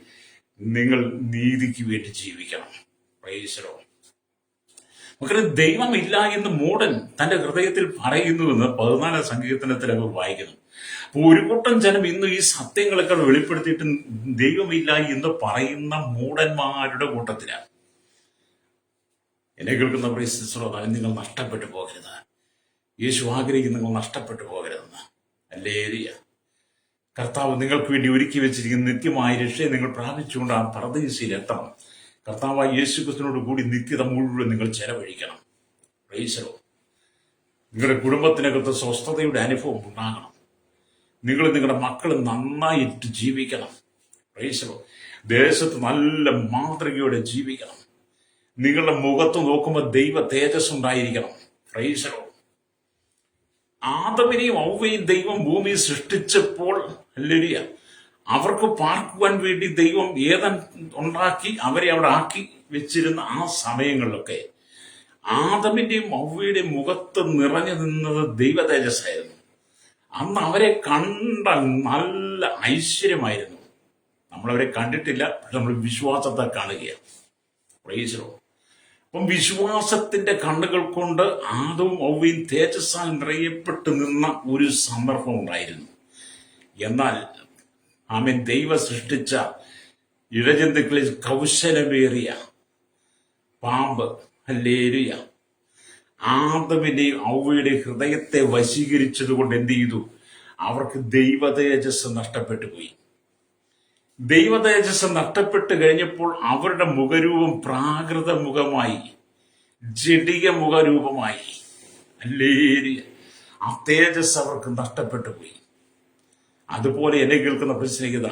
നിങ്ങൾ നീതിക്ക് വേണ്ടി ജീവിക്കണം. പ്രൈസലോ. മക്കളെ, ദൈവമില്ല എന്ന് മൂടൻ തന്റെ ഹൃദയത്തിൽ പറയുന്നുവെന്ന് 14 സങ്കീർത്തനത്തിലൊക്കെ വായിക്കുന്നു. അപ്പൊ ഒരു കൂട്ടം ജനം ഇന്ന് ഈ സത്യങ്ങളൊക്കെ വെളിപ്പെടുത്തിയിട്ട് ദൈവമില്ല എന്ന് പറയുന്ന മൂടന്മാരുടെ കൂട്ടത്തിലാണ്. എന്നെ കേൾക്കുന്ന പ്രിയ നിങ്ങൾ നഷ്ടപ്പെട്ടു പോകരുത്. യേശു ആഗ്രഹിക്കുന്ന നിങ്ങൾ നഷ്ടപ്പെട്ടു പോകരുതെന്ന്. അല്ലേരിയ കർത്താവ് നിങ്ങൾക്ക് വേണ്ടി ഒരുക്കി വെച്ചിരിക്കുന്ന നിത്യമായ രക്ഷയെ നിങ്ങൾ പ്രാപിച്ചുകൊണ്ട് ആ പരദീസയിൽ എത്തണം. കർത്താവായ യേശു ക്രിസ്തുവിനോട് കൂടി നിത്യത മുഴുവൻ നിങ്ങൾ ചെലവഴിക്കണം. പ്രൈസലോ. നിങ്ങളുടെ കുടുംബത്തിനകത്ത് സ്വസ്ഥതയുടെ അനുഭവം ഉണ്ടാകണം. നിങ്ങളുടെ മക്കൾ നന്നായിട്ട് ജീവിക്കണം. പ്രൈസലോ. ദേശത്ത് നല്ല മാതൃകയോടെ ജീവിക്കണം. നിങ്ങളുടെ മുഖത്ത് നോക്കുമ്പോൾ ദൈവ തേജസ് ഉണ്ടായിരിക്കണം. പ്രൈസലോ. ആദമിനെയും ഔവയും ദൈവം ഭൂമി സൃഷ്ടിച്ചപ്പോൾ അല്ലേരിയ അവർക്ക് പാർക്കുവാൻ വേണ്ടി ദൈവം ഏതൻ ഉണ്ടാക്കി അവരെ അവിടെ ആക്കി വെച്ചിരുന്ന ആ സമയങ്ങളിലൊക്കെ ആദമിന്റെയും ഔവയുടെയും മുഖത്ത് നിറഞ്ഞു നിന്നത് ദൈവ തേജസ്സായിരുന്നു. അന്ന് അവരെ കണ്ട നല്ല ഐശ്വര്യമായിരുന്നു. നമ്മളവരെ കണ്ടിട്ടില്ല, പക്ഷെ നമ്മൾ വിശ്വാസത്തെ കാണുകയാണ്. പ്രൈസലോ. അപ്പം വിശ്വാസത്തിന്റെ കണ്ണുകൾ കൊണ്ട് ആദവും ഔവയും തേജസ്സാൽ നിറയപ്പെട്ട് നിന്ന ഒരു സന്ദർഭം ഉണ്ടായിരുന്നു. എന്നാൽ ആമേൻ ദൈവ സൃഷ്ടിച്ച ഇഴജന്തുക്കളിൽ കൗശലമേറിയ പാമ്പ് ഹല്ലേലൂയ ആദമിന്റെയും ഔവയുടെയും ഹൃദയത്തെ വശീകരിച്ചത് കൊണ്ട് എന്ത് ചെയ്തു? അവർക്ക് ദൈവ തേജസ് നഷ്ടപ്പെട്ടു പോയി. ദൈവ തേജസ് നഷ്ടപ്പെട്ട് കഴിഞ്ഞപ്പോൾ അവരുടെ മുഖരൂപം പ്രാകൃത മുഖമായി, ജഡിക മുഖരൂപമായി. ഹല്ലേലൂയ. ആ തേജസ് അവർക്ക് നഷ്ടപ്പെട്ടു പോയി. അതുപോലെ എന്നെ കേൾക്കുന്ന പ്രശ്നീയത,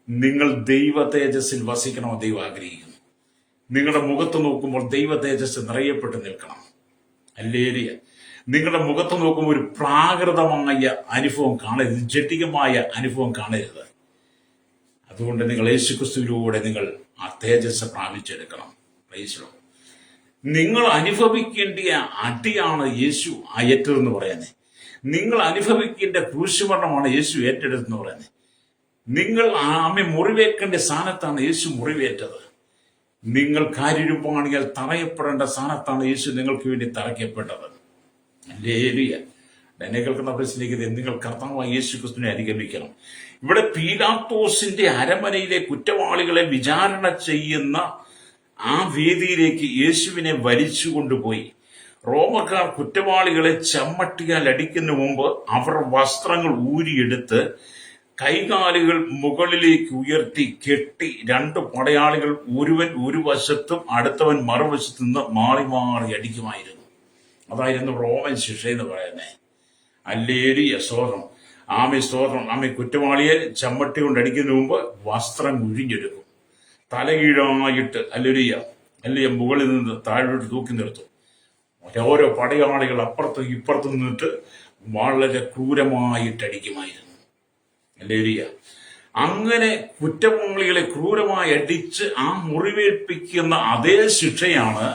നിങ്ങൾ ദൈവ തേജസ്സിൽ വസിക്കണമെന്ന് ദൈവം ആഗ്രഹിക്കുന്നു. നിങ്ങളുടെ മുഖത്ത് നോക്കുമ്പോൾ ദൈവ തേജസ് നിറയപ്പെട്ട് നിൽക്കണം. ഹല്ലേലൂയ. നിങ്ങളുടെ മുഖത്ത് നോക്കുമ്പോൾ ഒരു പ്രാകൃതമായ അനുഭവം കാണരുത്, ജഡികമായ അനുഭവം കാണരുത്. അതുകൊണ്ട് നിങ്ങൾ യേശുക്രിസ്തുവിലൂടെ നിങ്ങൾ ആ തേജസ് പ്രാപിച്ചെടുക്കണം. പ്രൈസലോ. നിങ്ങൾ അനുഭവിക്കേണ്ടിയ അടിയാണ് യേശു ഏറ്റതെന്ന് പറയുന്നത്. നിങ്ങൾ അനുഭവിക്കേണ്ട ക്രൂശുമരണമാണ് യേശു ഏറ്റെടുത്തെന്ന് പറയുന്നത്. നിങ്ങൾ ആമെ മുറിവേക്കേണ്ട സ്ഥാനത്താണ് യേശു മുറിവേറ്റത്. നിങ്ങൾ കാര്യരൂപമാണെങ്കിൽ തറയപ്പെടേണ്ട സ്ഥാനത്താണ് യേശു നിങ്ങൾക്ക് വേണ്ടി തറയ്ക്കപ്പെട്ടത്. ഹല്ലേലൂയ. എന്നെ കേൾക്കുന്ന പ്രശ്നീയത, നിങ്ങൾ കർത്താവായ യേശു ക്രിസ്തുവിനെ അനുഗമിക്കണം. ഇവിടെ പീലാത്തോസിന്റെ അരമനയിലെ കുറ്റവാളികളെ വിചാരണ ചെയ്യുന്ന ആ വേദിയിലേക്ക് യേശുവിനെ വലിച്ചു കൊണ്ടുപോയി. റോമക്കാർ കുറ്റവാളികളെ ചമ്മട്ടിയാൽ അടിക്കുന്ന മുമ്പ് അവർ വസ്ത്രങ്ങൾ ഊരിയെടുത്ത് കൈകാലുകൾ മുകളിലേക്ക് ഉയർത്തി കെട്ടി 2 പടയാളികൾ ഒരുവൻ ഒരു വശത്തും അടുത്തവൻ മറുവശത്തു നിന്ന് മാറി മാറി അടിക്കുമായിരുന്നു. അതായിരുന്നു റോമൻ ശിക്ഷ എന്ന് പറയുന്നത്. ഹല്ലേലൂയ. സ്തോത്രം. ആമേ സ്തോത്രം. ആമേ കുറ്റവാളിയെ ചമ്മട്ടി കൊണ്ട് അടിക്കുന്ന മുമ്പ് വസ്ത്രം ഉഴിഞ്ഞെടുക്കും. തലകീഴായിട്ട് ഹല്ലേലൂയ ഹല്ലേലൂയ മുകളിൽ നിന്ന് താഴോട്ട് തൂക്കി നിർത്തും. ഓരോ പടയാളികൾ അപ്പുറത്തും ഇപ്പുറത്തും നിന്നിട്ട് വളരെ ക്രൂരമായിട്ട് അടിക്കുമായിരുന്നു. ഹല്ലേലൂയ. അങ്ങനെ കുറ്റവാളികളെ ക്രൂരമായി അടിച്ച് ആ മുറിവേൽപ്പിക്കുന്ന അതേ ശിക്ഷയാണ്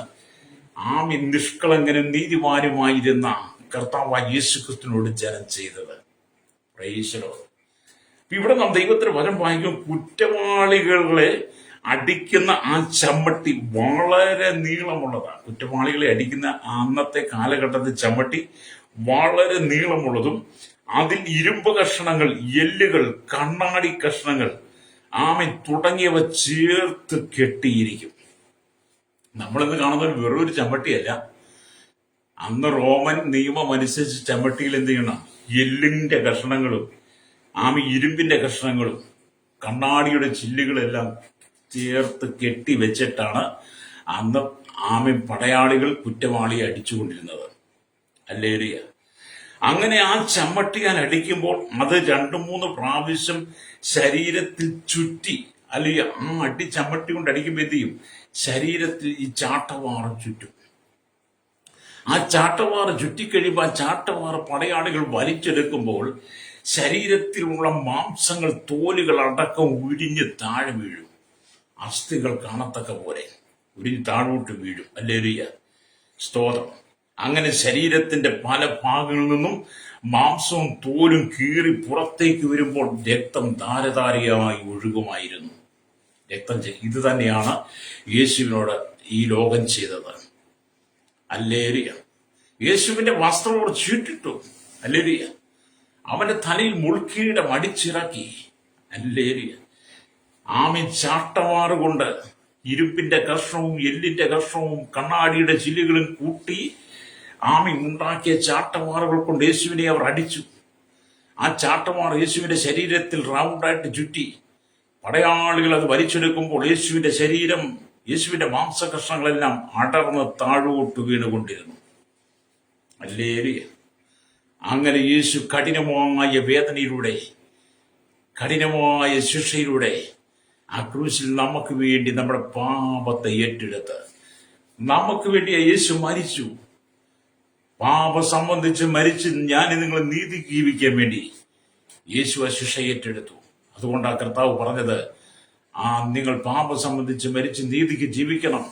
ആമി നിഷ്കളങ്കനും നീതിമാനുമായിരുന്ന കർത്താവായ യേശുക്രിസ്തുവിനോട് ജനം ചെയ്തത്. പ്രൈസലോ. ഇവിടെ നാം ദൈവത്തിന് വചനം വായിക്കും. കുറ്റവാളികളെ അടിക്കുന്ന ആ ചമ്മട്ടി വളരെ നീളമുള്ളതാണ്. കുറ്റവാളികളെ അടിക്കുന്ന അന്നത്തെ കാലഘട്ടത്തിൽ ചമ്മട്ടി വളരെ നീളമുള്ളതും അതിൽ ഇരുമ്പ് കഷ്ണങ്ങൾ, എല്ലുകൾ, കണ്ണാടി കഷ്ണങ്ങൾ ആമൻ തുടങ്ങിയവ ചേർത്ത് കെട്ടിയിരിക്കും. നമ്മളിന്ന് കാണുന്നത് വെറൊരു ചമ്മട്ടിയല്ല, അന്ന് റോമൻ നിയമം അനുസരിച്ച് ചമ്മട്ടിയിൽ എന്ത് ചെയ്യണം? എല്ലിന്റെ കഷ്ണങ്ങളും ഇരുമ്പിന്റെ കഷ്ണങ്ങളും കണ്ണാടിയുടെ ചില്ലുകളെല്ലാം ചേർത്ത് കെട്ടി വെച്ചിട്ടാണ് അന്ന് പടയാളികൾ കുറ്റവാളിയെ അടിച്ചുകൊണ്ടിരുന്നത്. അല്ലേറിയ അങ്ങനെ ആ ചമ്മട്ടിയാൽ അടിക്കുമ്പോൾ അത് 2-3 പ്രാവശ്യം ശരീരത്തിൽ ചുറ്റി, അല്ലെങ്കിൽ ആ അടി ചമ്മട്ടി കൊണ്ട് അടിക്കുമ്പോൾ എന്ത് ചെയ്യും? ശരീരത്തിൽ ഈ ചാട്ടവാറ് ചുറ്റും. ആ ചാട്ടവാറ് ചുറ്റിക്കഴിയുമ്പോൾ ആ ചാട്ടവാറ് പടയാളികൾ വലിച്ചെടുക്കുമ്പോൾ ശരീരത്തിലുള്ള മാംസങ്ങൾ, തോലുകൾ അടക്കം ഉരിഞ്ഞ് താഴെ വീഴും. അസ്ഥികൾ കാണത്തക്ക പോലെ ഉരിഞ്ഞ് താഴോട്ട് വീഴും. അല്ലേലൂയ, സ്തോത്രം. അങ്ങനെ ശരീരത്തിന്റെ പല ഭാഗങ്ങളിൽ നിന്നും മാംസവും തോലും കീറി പുറത്തേക്ക് വരുമ്പോൾ രക്തം ധാരധാരയായി ഒഴുകുമായിരുന്നു. ഇത് തന്നെയാണ് യേശുവിനോട് ഈ ലോകം ചെയ്തത്. അല്ലേലൂയ. യേശുവിന്റെ വസ്ത്രം ചീട്ടിട്ടു. അല്ലേലൂയ. അവന്റെ തലയിൽ മുൾക്കിരീടം അടിച്ചിറക്കി. അല്ലേലൂയ. ചാട്ടവാറുകൊണ്ട് ഇരുമ്പിന്റെ കഷ്ണവും എല്ലിന്റെ കഷ്ണവും കണ്ണാടിയുടെ ചില്ലുകളും കൂട്ടി ഉണ്ടാക്കിയ ചാട്ടവാറുകൾ കൊണ്ട് യേശുവിനെ അവർ അടിച്ചു. ആ ചാട്ടവാർ യേശുവിന്റെ ശരീരത്തിൽ റൗണ്ടായിട്ട് ചുറ്റി. പടയാളികൾ അത് വലിച്ചെടുക്കുമ്പോൾ യേശുവിന്റെ ശരീരം, യേശുവിന്റെ മാംസകഷ്ണങ്ങളെല്ലാം അടർന്ന് താഴോട്ട് വീണുകൊണ്ടിരുന്നു. അല്ലേലൂയ. അങ്ങനെ യേശു കഠിനമായ വേദനയിലൂടെ, കഠിനമായ ശിക്ഷയിലൂടെ ആ ക്രൂശിൽ നമുക്ക് വേണ്ടി നമ്മുടെ പാപത്തെ ഏറ്റെടുത്ത് നമുക്ക് വേണ്ടി യേശു മരിച്ചു. പാപം സംബന്ധിച്ച് മരിച്ച് ഞാൻ നിങ്ങൾ നീതി ജീവിക്കാൻ വേണ്ടി യേശു ആ ശിക്ഷ ഏറ്റെടുത്തു. അതുകൊണ്ടാണ് കർത്താവ് പറഞ്ഞത്, നിങ്ങൾ പാപം സംബന്ധിച്ച് മരിച്ച് നീതിക്ക് ജീവിക്കണം,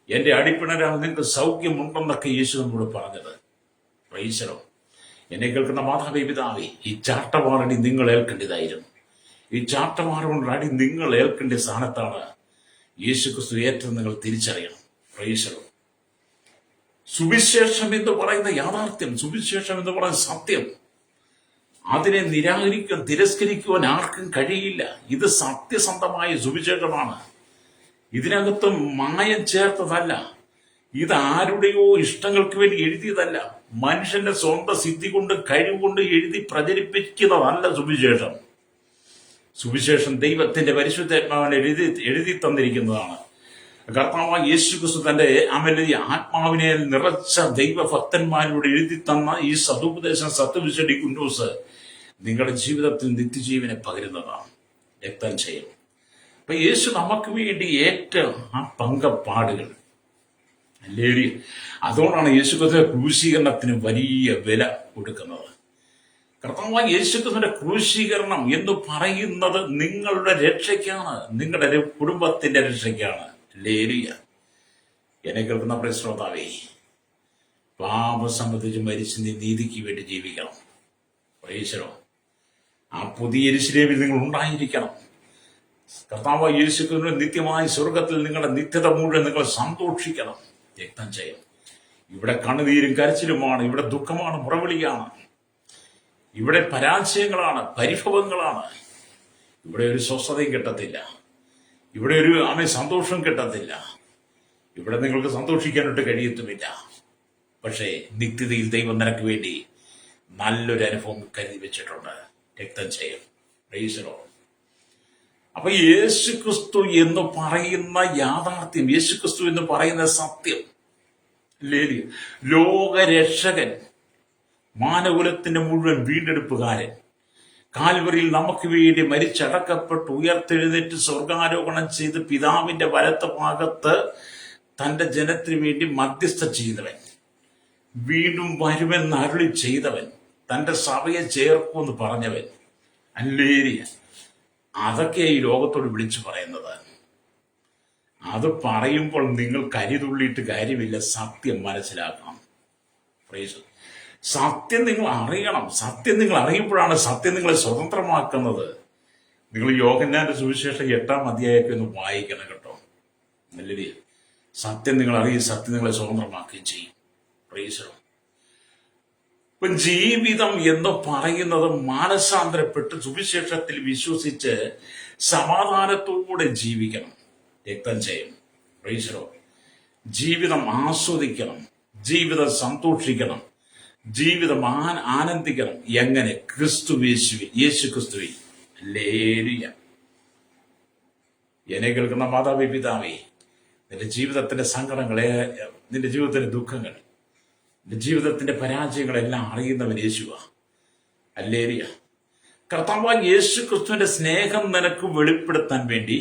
എന്റെ അടിപ്പിണരാണ് നിങ്ങൾക്ക് സൗഖ്യമുണ്ടെന്നൊക്കെ യേശു നമ്മോട് പറഞ്ഞത്. പ്രൈസലോ. എന്നെ കേൾക്കുന്ന മാതാവേ, പിതാവേ, ഈ ചാട്ടവാറടി നിങ്ങൾ ഏൽക്കേണ്ടതായിരുന്നു. ഈ ചാട്ടവാറുകൊണ്ട് അടി നിങ്ങൾ ഏൽക്കേണ്ട സ്ഥാനത്താണ് യേശു ക്രിസ്തു ഏറ്റവും നിങ്ങൾ തിരിച്ചറിയണം. പ്രൈസലോ. സുവിശേഷം എന്ന് പറയുന്ന യാഥാർത്ഥ്യം, സുവിശേഷം എന്ന് പറയുന്ന സത്യം, അതിനെ തിരസ്കരിക്കുവാൻ ആർക്കും കഴിയില്ല. ഇത് സത്യസന്ധമായ സുവിശേഷമാണ്. ഇതിനകത്ത് മായം ചേർത്തതല്ല. ഇത് ആരുടെയോ ഇഷ്ടങ്ങൾക്ക് വേണ്ടി എഴുതിയതല്ല. മനുഷ്യന്റെ സ്വന്തം സിദ്ധി കൊണ്ട്, കഴിവുകൊണ്ട് എഴുതി പ്രചരിപ്പിക്കുന്നതല്ല സുവിശേഷം. സുവിശേഷം ദൈവത്തിന്റെ പരിശുദ്ധാത്മാവിനെ എഴുതി തന്നിരിക്കുന്നതാണ്. കർത്താവായ യേശു ക്രിസ്തു തന്റെ ആത്മാവിനെ നിറച്ച ദൈവഭക്തന്മാരോട് എഴുതി തന്ന ഈ സതുപദേശം, സത്യവിശടി കുന്നൂസ് നിങ്ങളുടെ ജീവിതത്തിൽ നിത്യജീവനെ പകരുന്നതാണ്. രക്തം ചെയ്യും. അപ്പൊ യേശു നമുക്ക് വേണ്ടി ഏറ്റവും ആ പങ്കപ്പാടുകൾ. അല്ലേലൂയ. അതുകൊണ്ടാണ് യേശു ക്രിസ്തുവിന്റെ ക്രൂശീകരണത്തിന് വലിയ വില കൊടുക്കുന്നത്. കർത്താവായ യേശു ക്രിസ്തുവിന്റെ ക്രൂശീകരണം എന്ന് പറയുന്നത് നിങ്ങളുടെ രക്ഷയ്ക്കാണ്, നിങ്ങളുടെ കുടുംബത്തിന്റെ രക്ഷയ്ക്കാണ്. ഹല്ലേലൂയ. എന്നെ കേൾക്കുന്ന പ്രിയ ശ്രോതാവേ, പാപം സംബന്ധിച്ച് മരിച്ച് നീ നീതിക്ക് വേണ്ടി ജീവിക്കണം. പ്രൈസലോ. ആ പുതിയ യെരൂശലേമിൽ നിങ്ങൾ ഉണ്ടായിരിക്കണം. കർത്താവായ യേശു ക്രിസ്തുവിന്റെ നിത്യമായ സ്വർഗത്തിൽ നിങ്ങളുടെ നിത്യത മുഴുവൻ നിങ്ങൾ സന്തോഷിക്കണം. രക്തം ചെയ്യും. ഇവിടെ കണ്ണുനീരും കരച്ചിലുമാണ്, ഇവിടെ ദുഃഖമാണ്, മുറവിളിയാണ്, ഇവിടെ പരാജയങ്ങളാണ്, പരിഭവങ്ങളാണ്. ഇവിടെ ഒരു സ്വസ്ഥതയും കിട്ടത്തില്ല. ഇവിടെ ഒരു സന്തോഷം കിട്ടത്തില്ല. ഇവിടെ നിങ്ങൾക്ക് സന്തോഷിക്കാനായിട്ട് കഴിയത്തുമില്ല. പക്ഷേ നിത്യതയിൽ ദൈവം നിനക്ക് വേണ്ടി നല്ലൊരു അനുഭവം കരുതി വെച്ചിട്ടുണ്ട്. രക്തം ചെയ്യും. പ്രൈസലോ. അപ്പൊ യേശു ക്രിസ്തു എന്ന് പറയുന്ന യാഥാർത്ഥ്യം, യേശു ക്രിസ്തു എന്ന് പറയുന്ന സത്യം, ലോകരക്ഷകൻ, മാനകുലത്തിന്റെ മുഴുവൻ വീണ്ടെടുപ്പുകാരൻ, കാൽവറിയിൽ നമുക്ക് വേണ്ടി മരിച്ചടക്കപ്പെട്ട് ഉയർത്തെഴുന്നേറ്റ് സ്വർഗാരോഹണം ചെയ്ത് പിതാവിന്റെ വലത്ത ഭാഗത്ത് തന്റെ ജനത്തിന് വേണ്ടി മധ്യസ്ഥ ചെയ്തവൻ, വീണ്ടും വരുമെന്ന് അരുളി ചെയ്തവൻ, തന്റെ സഭയെ ചേർക്കുമെന്ന് പറഞ്ഞവൻ. ഹല്ലേലൂയ. അതൊക്കെ ഈ ലോകത്തോട് വിളിച്ചു പറയുന്നത്. അത് പറയുമ്പോൾ നിങ്ങൾ കരിതുള്ളിയിട്ട് കാര്യമില്ല. സത്യം മനസ്സിലാക്കണം. സത്യം നിങ്ങൾ അറിയണം. സത്യം നിങ്ങൾ അറിയുമ്പോഴാണ് സത്യം നിങ്ങളെ സ്വതന്ത്രമാക്കുന്നത്. നിങ്ങൾ യോഹന്നാന്റെ സുവിശേഷം 8-ാം അധ്യായമൊക്കെ ഒന്ന് വായിക്കണം കേട്ടോ. നല്ലത്. സത്യം നിങ്ങൾ അറിയും, സത്യം നിങ്ങളെ സ്വതന്ത്രമാക്കുകയും ചെയ്യും. പ്രൈസലോ. ഇപ്പൊ ജീവിതം എന്ന് പറയുന്നത് മാനസാന്തരപ്പെട്ട് സുവിശേഷത്തിൽ വിശ്വസിച്ച് സമാധാനത്തോടെ ജീവിക്കണം. രക്തം ചെയ്യും. പ്രൈസലോ. ജീവിതം ആസ്വദിക്കണം. ജീവിതം സന്തോഷിക്കണം, ജീവിതം ആനന്ദിക്കണം. എങ്ങനെ? ക്രിസ്തുവേശുവിൽ, യേശു ക്രിസ്തുവിൽ. ഹല്ലേലൂയ. എന്നെ കേൾക്കുന്ന മാതാവേ, പിതാവേ, നിന്റെ ജീവിതത്തിന്റെ സങ്കടങ്ങളെ, നിന്റെ ജീവിതത്തിന്റെ ദുഃഖങ്ങൾ, നിന്റെ ജീവിതത്തിന്റെ പരാജയങ്ങളെല്ലാം അറിയുന്നവൻ യേശുവാ. ഹല്ലേലൂയ. കർത്താവായ യേശു ക്രിസ്തുവിന്റെ സ്നേഹം നിനക്ക് വെളിപ്പെടുത്താൻ വേണ്ടി,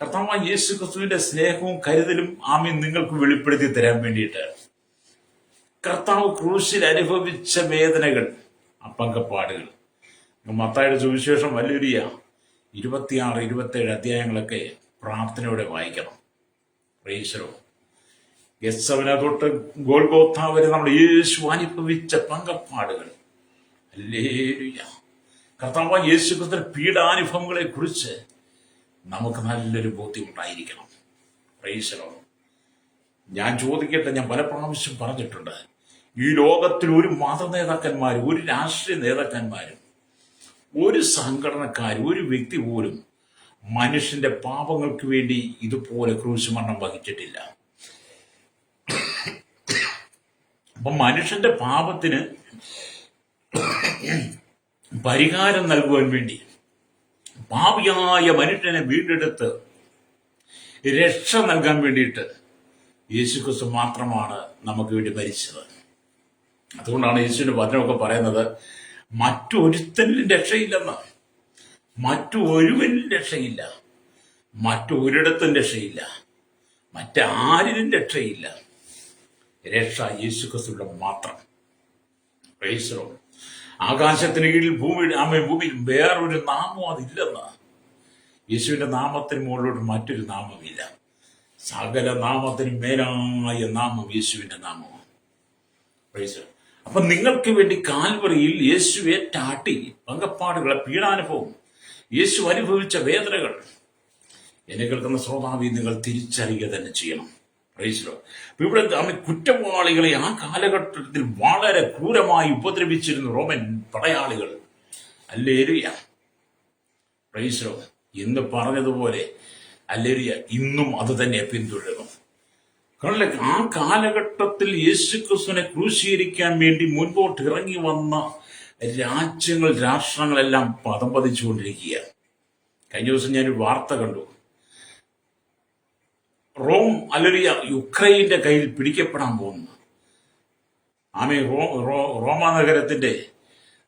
കർത്താവായ യേശു ക്രിസ്തുവിന്റെ സ്നേഹവും കരുതലും ആമീൻ നിങ്ങൾക്ക് വെളിപ്പെടുത്തി തരാൻ വേണ്ടിയിട്ട് കർത്താവ് ക്രൂശിൽ അനുഭവിച്ച വേദനകൾ, അപ്പങ്കപ്പാടുകൾ, മത്തായിയുടെ സുവിശേഷം ഹല്ലേലൂയ 26, 27 അധ്യായങ്ങളൊക്കെ പ്രാർത്ഥനയോടെ വായിക്കണം. Price the Lord. ഗെത്സമന തൊട്ട് ഗോൽഗോഥ വരെ നമ്മൾ യേശു അനുഭവിച്ച പങ്കപ്പാടുകൾ. ഹല്ലേലൂയ. കർത്താവായ യേശു ക്രിസ്തുവിന്റെ പീഡാനുഭവങ്ങളെ കുറിച്ച് നമുക്ക് നല്ലൊരു ബോധ്യമുണ്ടായിരിക്കണം. Price the Lord. ഞാൻ ചോദിക്കട്ടെ, ഞാൻ പല പ്രാവശ്യം പറഞ്ഞിട്ടുണ്ട്, ഈ ലോകത്തിൽ ഒരു മത നേതാക്കന്മാരും, ഒരു രാഷ്ട്രീയ നേതാക്കന്മാരും, ഒരു സംഘടനക്കാരും, ഒരു വ്യക്തി പോലും മനുഷ്യന്റെ പാപങ്ങൾക്ക് വേണ്ടി ഇതുപോലെ ക്രൂശ് മരണം വഹിച്ചിട്ടില്ല. അപ്പൊ മനുഷ്യന്റെ പാപത്തിന് പരിഹാരം നൽകുവാൻ വേണ്ടി പാപിയായ മനുഷ്യനെ വീണ്ടെടുത്ത് രക്ഷ നൽകാൻ വേണ്ടിയിട്ട് യേശുക്രിസ്തു മാത്രമാണ് നമുക്ക് വേണ്ടി മരിച്ചത്. അതുകൊണ്ടാണ് യേശുവിന്റെ വചനമൊക്കെ പറയുന്നത്, മറ്റൊരുത്തനിലും രക്ഷയില്ലെന്ന്. മറ്റൊരുവനിലും രക്ഷയില്ല, മറ്റൊരിടത്തും രക്ഷയില്ല, മറ്റാരിലും രക്ഷയില്ല. രക്ഷ യേശുക്രിസ്തുവിന്റെ മാത്രം. Price the Lord. ആകാശത്തിന് കീഴിൽ ഭൂമിയിൽ വേറൊരു നാമം അതില്ലെന്ന്. യേശുവിന്റെ നാമത്തിന് മുകളിലോട്ട് മറ്റൊരു നാമമില്ല. സകല നാമത്തിനും മേലായ നാമം യേശുവിന്റെ നാമമാണ്. Price the Lord. അപ്പൊ നിങ്ങൾക്ക് വേണ്ടി കാൽവറിയിൽ യേശു ഏറ്റാട്ടി പങ്കപ്പാടുകളെ, പീഡാനുഭവം, യേശു അനുഭവിച്ച വേദനകൾ എന്നെ കേൾക്കുന്ന ശ്രോതാവി നിങ്ങൾ തിരിച്ചറിയുക തന്നെ ചെയ്യണം. Price the Lord. ഇവിടെ കുറ്റവാളികളെ ആ കാലഘട്ടത്തിൽ വളരെ ക്രൂരമായി ഉപദ്രവിച്ചിരുന്നു റോമൻ പടയാളികൾ. ഹല്ലേലൂയ. Price the Lord. ഇന്ന് പറഞ്ഞതുപോലെ ഹല്ലേലൂയ ഇന്നും അത് തന്നെ പിന്തുടരുന്നു. കാരണം ആ കാലഘട്ടത്തിൽ യേശുക്രിസ്തുവിനെ ക്രൂശീകരിക്കാൻ വേണ്ടി മുൻപോട്ട് ഇറങ്ങി വന്ന രാജ്യങ്ങൾ, രാഷ്ട്രങ്ങളെല്ലാം പദം പതിച്ചുകൊണ്ടിരിക്കുക. കഴിഞ്ഞ ദിവസം ഞാനൊരു വാർത്ത കണ്ടു. റോം ഹല്ലേലൂയ യുക്രൈന്റെ കയ്യിൽ പിടിക്കപ്പെടാൻ പോകുന്നു. റോമ നഗരത്തിന്റെ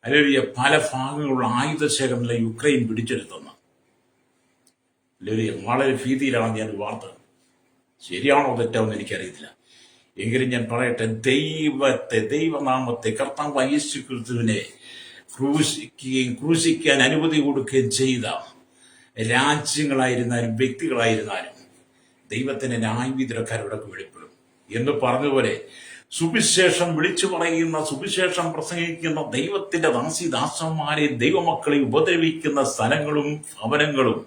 ഹല്ലേലൂയ പല ഭാഗങ്ങളുള്ള ആയുധശേഖരങ്ങളെ യുക്രൈൻ പിടിച്ചെടുത്തുന്നു. ഹല്ലേലൂയ. വളരെ ഭീതിയിലാണ് ഞാൻ വാർത്ത. ശരിയാണോ തെറ്റാവെന്ന് എനിക്കറിയത്തില്ല, എങ്കിലും ഞാൻ പറയട്ടെ, ദൈവനാമത്തെ, കർത്താവ് യേശു ക്രിസ്തുവിനെ ക്രൂശിക്കാൻ അനുമതി കൊടുക്കുകയും ചെയ്ത രാജ്യങ്ങളായിരുന്നാലും വ്യക്തികളായിരുന്നാലും ദൈവത്തിന്റെ ന്യായവിധിക്കാരോടൊക്കെ വെളിപ്പെടും എന്ന് പറഞ്ഞതുപോലെ സുവിശേഷം വിളിച്ചു പറയുന്ന, സുവിശേഷം പ്രസംഗിക്കുന്ന ദൈവത്തിന്റെ ദാസന്മാരെ, ദൈവമക്കളെ ഉപദ്രവിക്കുന്ന സ്ഥലങ്ങളും ഭവനങ്ങളും,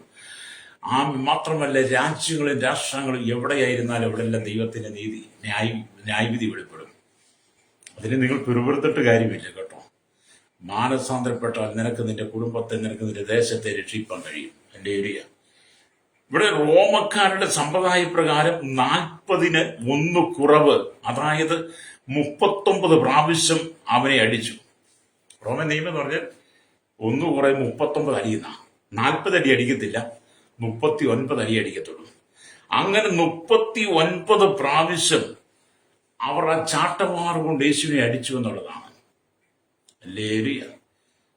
മാത്രമല്ല രാജ്യങ്ങളും രാഷ്ട്രങ്ങളും എവിടെയായിരുന്നാലും അവിടെയെല്ലാം ദൈവത്തിന്റെ നീതി, ന്യായവിധി വെളിപ്പെടും. അതിന് നിങ്ങൾ പിറുപിറുത്തിട്ട് കാര്യമില്ല കേട്ടോ. മാനസാന്തരപ്പെട്ടാൽ നിനക്ക് നിന്റെ കുടുംബത്തെ, നിനക്ക് നിന്റെ ദേശത്തെ രക്ഷിക്കാൻ കഴിയും. എന്റെ ഏരിയ ഇവിടെ റോമക്കാരുടെ സമ്പ്രദായ പ്രകാരം 40 കുറവ്, അതായത് 39 പ്രാവശ്യം അവനെ അടിച്ചു. റോമൻ നിയമം എന്ന് പറഞ്ഞാൽ 1 കുറവ് 39 അടിയുന്ന, 40 അടി അടിക്കത്തില്ല, 39 അടി അടിക്കത്തുള്ളൂ. അങ്ങനെ 39 പ്രാവശ്യം അവർ ആ ചാട്ടവാറ് കൊണ്ട് യേശുവിനെ അടിച്ചു എന്നുള്ളതാണ്. ഹല്ലേലൂയ.